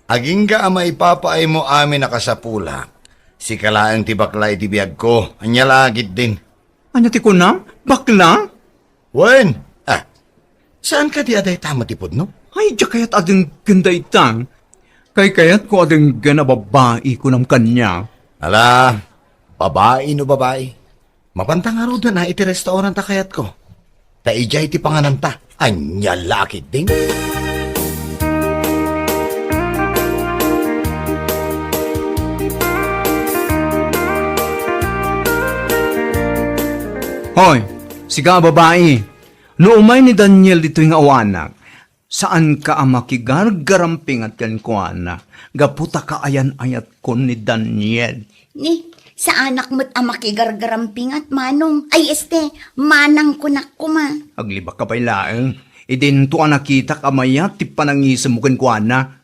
Aging ga ama ipapaay mo amin nakasapula. Si kalaang ti bakla iti biyag ko. Anya lagit din. Anya ti ko na? Bakla? Wen! Saan ka di aday tama tipod no? Ay, di kaya't ading ganda itang. Kaya't ko ading gana babae ko ng kanya. Ala, babae no babae. Mapantang araw doon iti restaurant ta kayat ko. Taijay ti pangananta. Anya lakit din. Hoy, siga babae. Noumay ni Daniel dito yung awanak. Saan ka ang makigargaramping at kankwana? Gaputa ka ayan-ayat ko ni Daniel. Ni, sa anak mo't ang makigargaramping at manong. Ay, manang kunak ko ma. Aglibak ka pa'y laeng. Idin to nakita ka maya, ti panangisa mo kankwana.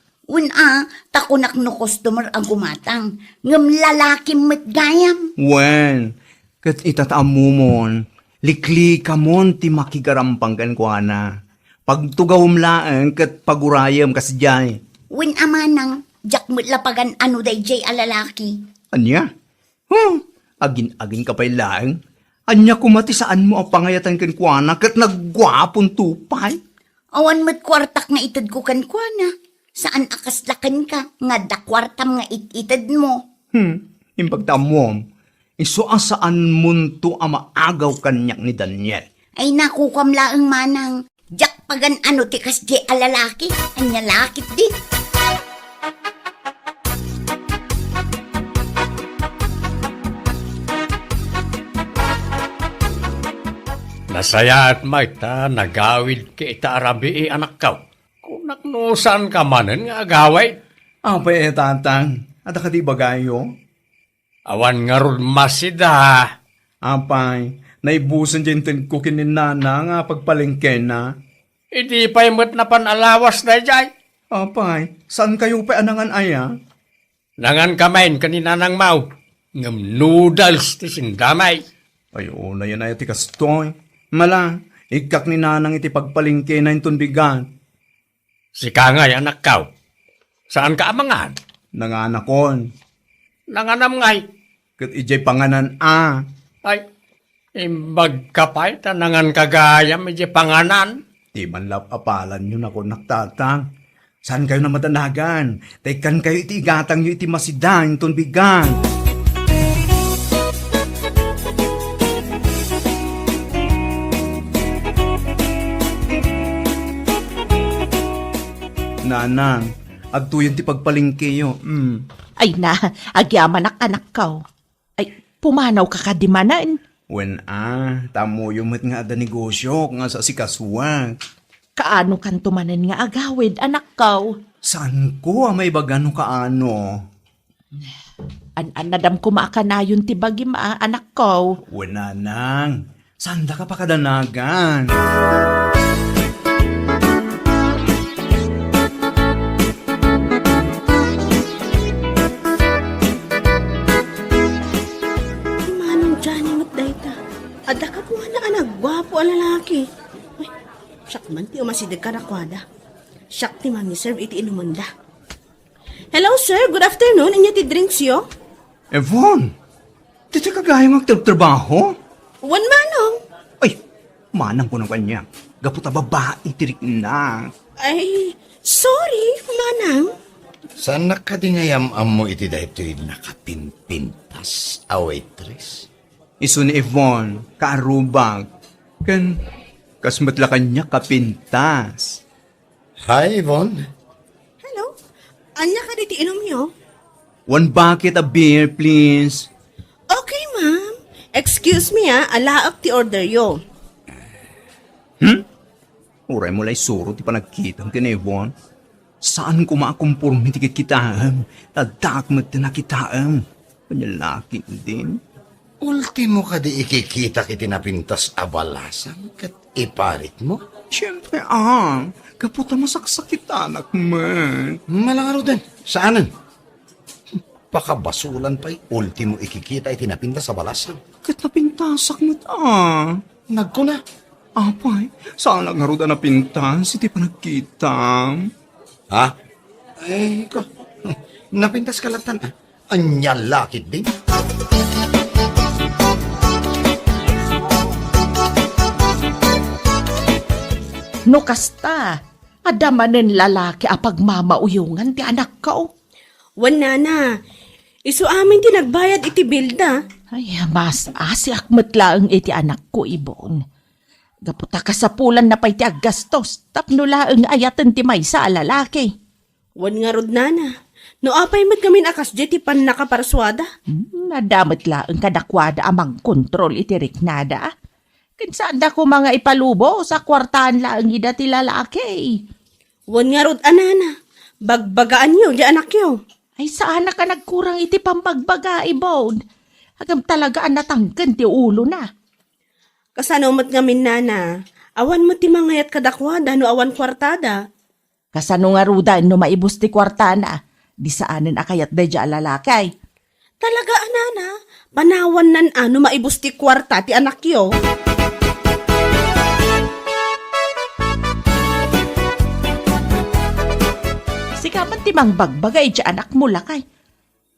Takunak no customer ang gumatang. Ngam lalaki mo't gayam. Wen, kat itatamumon, likli ka mon ti makigarampang kankwana. Pagtugawom laeng kat pagurayam kasjay. Win amanang, jak mo't lapagan ano day jay alalaki. Anya? Agin-agin ka pa'y laeng. Anya kumati saan mo ang pangayatan kankwana kat nagwapon tupay. Awan mo't kwartak nga itad ko kankwana. Saan akaslakan ka nga dakwartam nga ititad mo. Impagtamom. Iso saan munto ang maagaw kanyak ni Daniel. Ay nakukam laang manang. Jak pagan ano ti kasjay alalaki. Anya lakit din. Nasaya at maita, nagawid ki ita arabi anak kaw. Kung naknusan ka manen nga agaway, Apay tatang, at ka di bagayo? awan nga ron masida. Apay, Naibusan dyan tin ko kininana nga pagpalengke na. Hindi pa imot na panalawas na jay. Apay, saan kayo pa anangan aya? Nangan kamain kanina ng mau. Ngam noodles ti sindamay. Ay, na yan ay iti kastoy. Mala, ikak ni nanang iti pagpalingke na itong bigan. Si Kangay anak kau. Saan ka amangan? Nanganakon. Nanganam ngay. Kat ijay panganan Ay, imbag kapay tanangan kagaya medyo panganan. Di man lap apalan nyo na kung naktatang. Saan kayo na matanagan? Tekan kayo iti igatang nyo iti masidan itong bigan. Nanang, agtuyan ti pagpalingkeyo. Ay na, agyaman anak kaw. Ay, pumanaw ka kadimanan. Wen tamo yumit nga ada negosyo nga sa sikaswag. Kaano kan tumanan nga agawid, anak kaw? Saan ko may bagano kaano? Nadam ko maakanayon ti bagi anak kaw. Wen nanang, saan da ka pa kadanagan? Manong Johnny Matdayta. Ada ka po na anak, gwapo ang lalaki. Ay, siyak man ti umasidig ka nakwada. Siyak ti mami serve iti inumanda. Hello sir, good afternoon. Inya ti drinks yo? Evon, dito ka gaya magtrabaho? One manong. Ay, manang ko ng kanya. Gaputa babae tirik na. Ay, sorry, manang. Saan nakadingayam mo iti dahito'y nakapinpintas a waitress? Iso ni Evon, kaarubag. Kasmatla kanya kapintas. Hi, Yvonne. Hello? Anya ka diti inom yo? One bucket of beer, please. Okay, ma'am. Excuse me alaak ti order yo. Uray mo lay suro ti panagkitang tinebon. Saan ko maakumpurmi ti kitaam? Tadak mo ti nakitaam. Panyalaki din. Ultimo ka di ikikita kiti napintas abalasan kat iparit mo? Siyempre, kaputa masaksakit anak man. Malangaro din. Saanan? Pakabasulan pa'y ultimo ikikita iti napintas abalasan. Kat napintasak mo Nagko na. Apay, saan ang haruda na pintas, iti panagkitang? Ha? Ay, ko. Napintas ka latan. Anyalakit din. No kasta, adamanen lalaki apag mamauyungan ti anak kaw. Wan nana. Isu amin ti nagbayad iti bilda. Ay, mas asiak matlaang iti anak ko, Ibon. Gaputa kasapulan na pa'y ti aggastos, tapno laang ayatan ti may sa lalaki. Wan nga rod nana. No apay mat kami akas di ti pan nakaparswada. Nadamot laang kadakwada amang kontrol iti riknada. Kinsaan da ko mga ipalubo sa kwartaan laang ida ti lalaki. Wan nga rod anana. Bagbagaan yo di anak yo. Ay saan ka nagkurang iti pampagbaga, Ibon? Agam talaga ang natanggan ti ulo na. Kasano mat ngamin nana. Awan mo ti mangayat kadakwada no awan kwartada. Kasano nga ruda no maibus ti kwartana, di saanin akayat da dya lalakay. Talaga anana. Panawan nan ano maibus ti kwarta ti anak yo. Sikaman ti mang bagbagay dya anak mo lakay.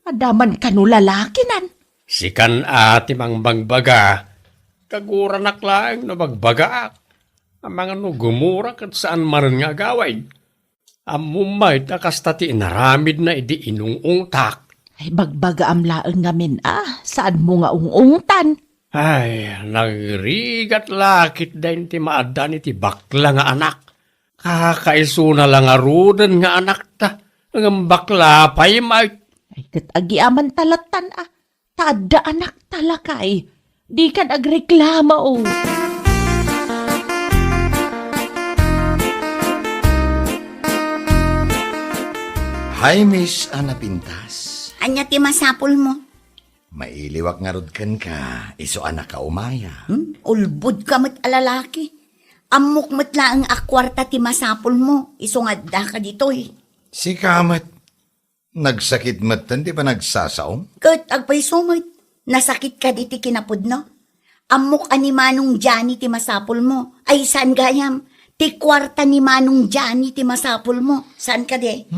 Adaman ka no lalaki nan. Sikan ati mang bagbaga, kagura naklaang na bagbaga. Ang mga no gumura kat saan maron nga gawin. Amumay takasta ti inaramid na idi inungungtak. Ay bagbaga amlaang ngamin saan mo nga ungungtan? Ay, nagrigat lakit din ti maadan iti bakla nga anak. Kakaiso na lang arudan nga anak ta. Ang bakla pa'y may. Ay kat agiaman talatan Tada anak talakay. Di kan agreklama Hi, Miss Ana Pintas. Anya ti masapul mo? Mailiwak nga rod kan ka, iso anak ka umaya. Ulbud ka mat alalaki. Amok mat laang akwarta ti masapol mo. Isungad da ka dito eh. Si Kamat, nagsakit matan, di ba nagsasaom? Kat agpay sumit. Nasakit ka diti kinapod no? Amok ani Manong Johnny ti masapol mo. Ay saan gayam? Ti kwarta ni Manong Johnny ti masapol mo. Saan ka de?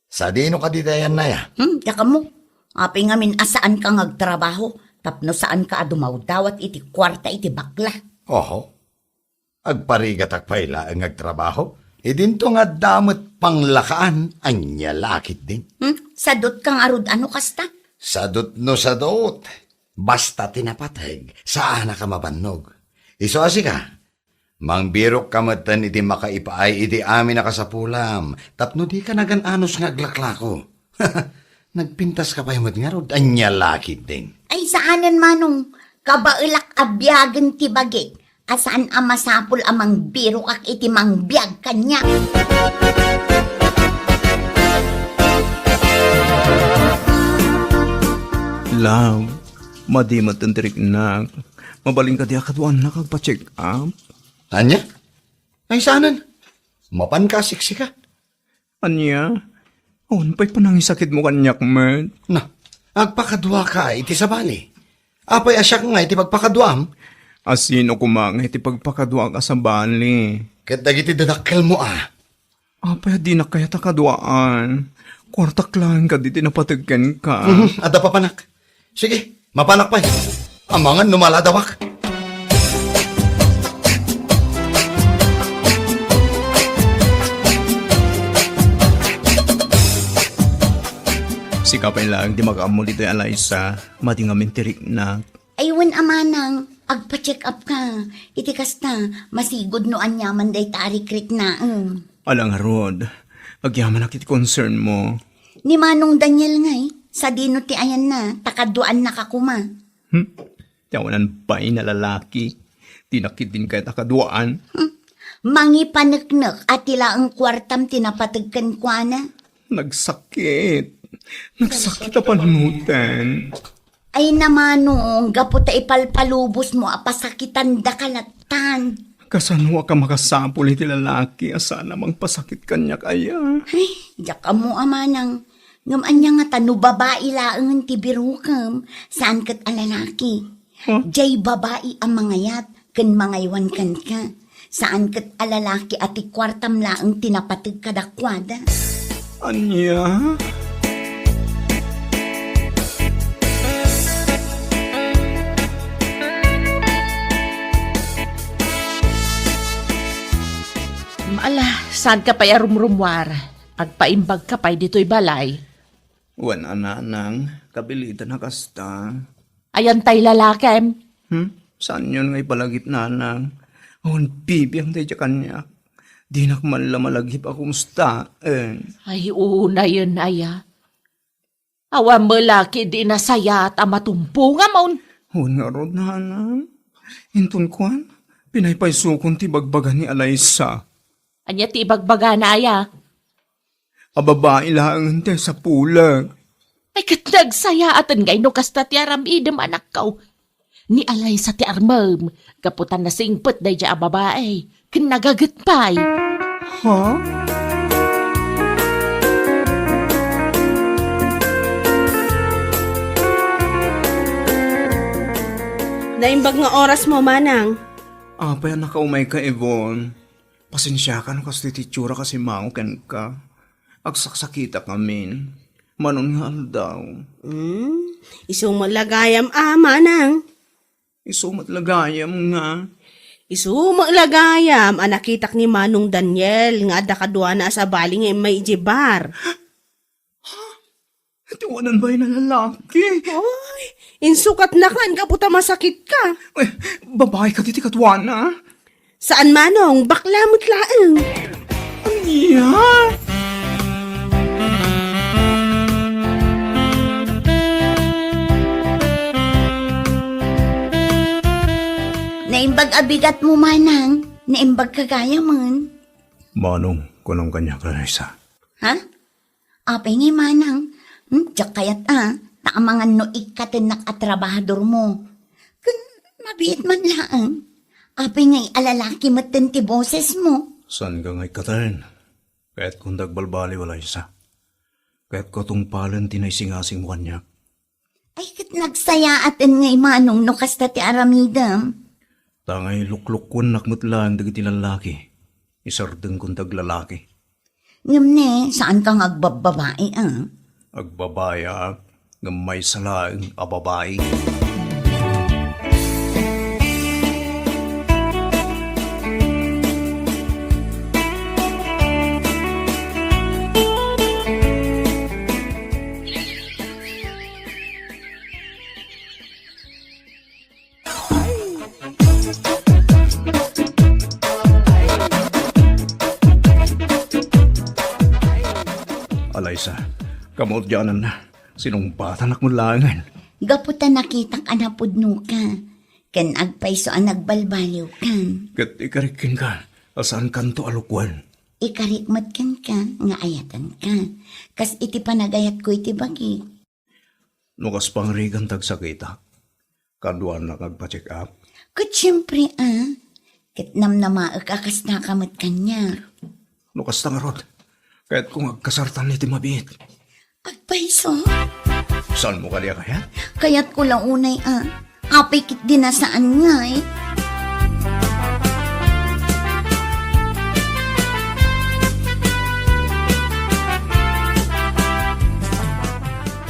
Sa dino ka ditayan na ya? Daka mo. Api nga min asaan ka ngagtrabaho. Tapno saan ka adumawdawat iti kwarta iti bakla. Oho. Agparigat agpayla ang agtrabaho. Idinto nga damot panglakaan, anya lakit din. Sadot kang arud ano kasta? Sadot no sadot. Basta tinapatag, saan ka mabannog. Iso asi ka. Mangbirok kamatan iti makaipaay iti amin na kasapulam. Tapno di ka nagananos nga aglaklako. Nagpintas ka pa yung nga rod, anya lakit din. Ay saanan Manong, kabailak abyagan ti bagik. Asaan ang masapol amang biro kak iti mangbiyag kanya. Love, madimat ang tirik na. Mabaling ka di akadwan na kagpa-check up. Anya? Ay saanan? Mapan ka, siksi ka. Anya? Pa'y panangisakit mo kanyak, man. Na, agpakadwa ka iti sabali. Apay asyak nga iti pagpakadwam. Asino kumanga iti pagpakadwa ka sa bali. Kat dagiti dadakkel mo Apay di na kaya takadwaan. Kwartak lang ka di tinapatagkan ka. Ada pa panak. Sige, mapanak pa. Amangan numaladawak. Sikapay lang di mag-amol dito yung Eliza. Mati nga mintirik na. Aywan amanang, agpa-check up ka. Iti kasta, masigod no anyaman day tarikrik na. Alang Rod, agyaman na kiti concern mo. Ni Manong Daniel ngay, sa dino ti ayan na, takaduan na kakuma. Tiyawanan pa na lalaki. Tinakit din kaya takaduaan. Mangi paneknek at tila ang kwartam tinapatagkan kwa na. Nagsakit. Nagsakit na panunutan. Ay namanong, gaputa ipalpalubos mo apasakitan da kalatan. Kasanwa ka makasapul iti lalaki, asa namang pasakit kanya kaya. Ay, jaka mo amanang. Ngaman niya nga tanu babae laang ti birukam, saan kat alalaki. Jay babae ang mangayat, kan mangaywan kan ka. Saan kat alalaki at ikwartam laang tinapatag kadakwada. Anya? Maala, saan ka pa'y arumrumwar? Agpaimbag ka pa'y dito'y balay. Wan ananang, kabilitan na kasta. Ayan tay lalakem. Saan yun ngay palagit nanang? Awan bibiyang tayo kanya. Di nakman malagip akong sta. Ay, una yun, aya. Awan mo laki di nasaya at amatumpo nga maun. Awan nga rod nanang. Intun kwan, pinaypaysukon ti bagbagan ni Eliza. Anya ti ibagbaga na, aya. Ababae lang tayo sa pulag. Ay, kat nagsaya atan ngay no kasta ti aram idem anak kau. Ni alay sa ti armam, kaputan na singpet day dya babae. Kinagagat pa'y. Ha? Naimbag nga oras mo, Manang. Apay nakaumay ka, Yvonne. Pasensya ka no kasi titsura kasi mauken ka. Agsaksakita kami. Manon nga daw. Isong malagayam, Manang. Isumat lagayam nga. Isumang lagayam, anakitak ni Manong Daniel, nga adakadwa na sa baling may ijibar. Tiwanan ba yung lalaki? Ay, insukat na kan, kaputa masakit ka. Babae ka diti katwana? Saan Manong? Baklamot laang. Anya? Naimbag abigat mo Manang, naimbag kagaya man. Manong, kunong kanya ka isa. Ha? Apay nga Manang, diyak kayat Taamangan no ikatin nakatrabahador mo. Kun mabiit man lang. Apay ngay alalaki matin ti boses mo. San ka ngay katarin? Kahit kung dagbalbali wala isa. Kahit ko tong palan tinaysingasing mo kanya. Ay kat nagsaya atin ngay manong no kasta ti aramidam. Tangay lukluk-kun nakmutlaan dagiti lalaki. Isardeng kung daglalaki. Ngam ne, saan kang agbababae Agbabaya, gamay salaang ababay. Alaysa, kamot dyanan na. Sinumpatan akmulangan. Gaputa nakita ka na pudno ka. Ken agpaiso ang nagbalbaliw kan. Kat ikarikin ka, asaan kanto alukwan. Ikarikmat kan ka, nga ayatan ka. Kas iti panagayat ko iti bagi. Nukas pangrigan tagsakita. Kaduan na kagpa-check up. Kat siyempre kat namnamaak akas nakamat kanya. Nukas tangarod. Kahit kung agkasartan iti mabit. Agpaiso? Saan mo kaya kaya? Kaya't ko lang unay apay kit dinasaan nga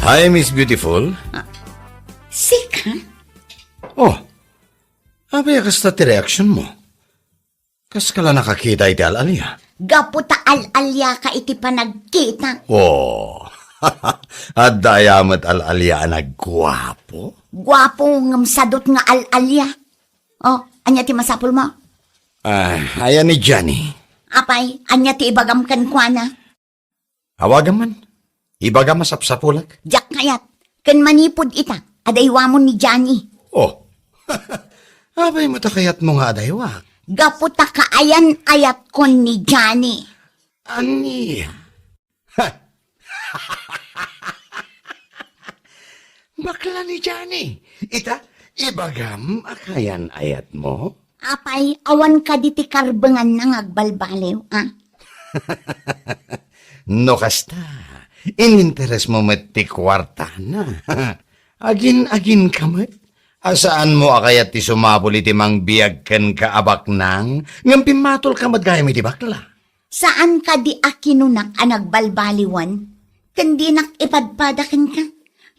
Hi, Miss Beautiful. Sika? Oh, abay kasta ti reaction mo. Kas kala nakakita iti alalya. Gaputa al-alya ka iti panagkita. Oh, at dayamat alalya naggwapo. Gwapo ngamsadot nga al-alya. Oh, anya ti masapul mo? Ayan ni Johnny. Apay, anya ti ibagam kan kwa na. Hawagan man. Ibaga masapsapulag. Jak kayat, kan manipod ita, adaywa mo ni Johnny. Oh, abay matakayat mo nga adaywa. Gaputa kaayan-ayat kon ni Johnny. Ani? Bakla ni Johnny. Ita, ibagam akayan ayat mo? Apay, awan ka diti karbengan na ngagbalbaliw, No kasta, ininteres mo mati kwarta na. Agin-agin ka met. Asaan mo akayat ti sumabol iti mang biyag ken kaabak nang ngam pimatol ka madgayam iti bakla. Saan ka di akinunak ang nagbalbaliwan? Kandi nak ipadpadakan ka.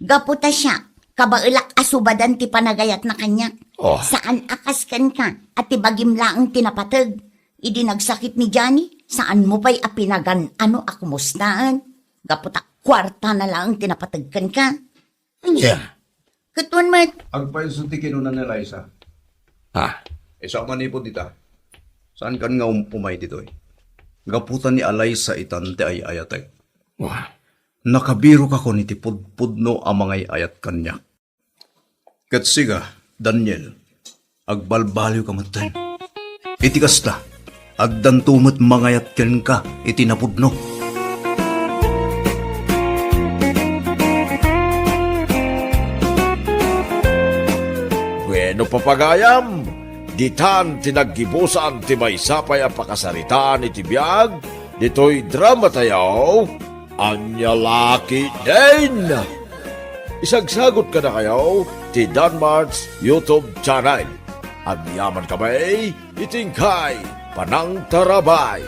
Gaputa siya, kabailak asubadan ti panagayat na kanya. Oh. Saan akaskan ka at tibagim laang tinapatag? Idi nagsakit ni Johnny, saan mo pa'y apinagan akumustaan? Gaputa kwarta na lang tinapatagkan ka. Anya? Katuan mat, Agpaiso ti kinunan ni Liza. Ha? Isa manipod dita. Saan kan nga umay dito eh? Gaputan ni Alaysa itan ti ay ayatek. Wah. Nakabiro ka ko ni ti pudpudno ang mga ayat kanya. Katsiga, Daniel, agbalbaliw ka matay. Iti kasta, agdan tumot mangayat ken ka, iti napudno. Bueno papagayam, ditan tinaggibusan ti maysapay a pakasaritaan iti biyag, dito'y drama tayo, anya laki din. Isagsagot ka na kayo, ti Danmar's YouTube channel. At yaman kamay, itingkay, panang tarabay.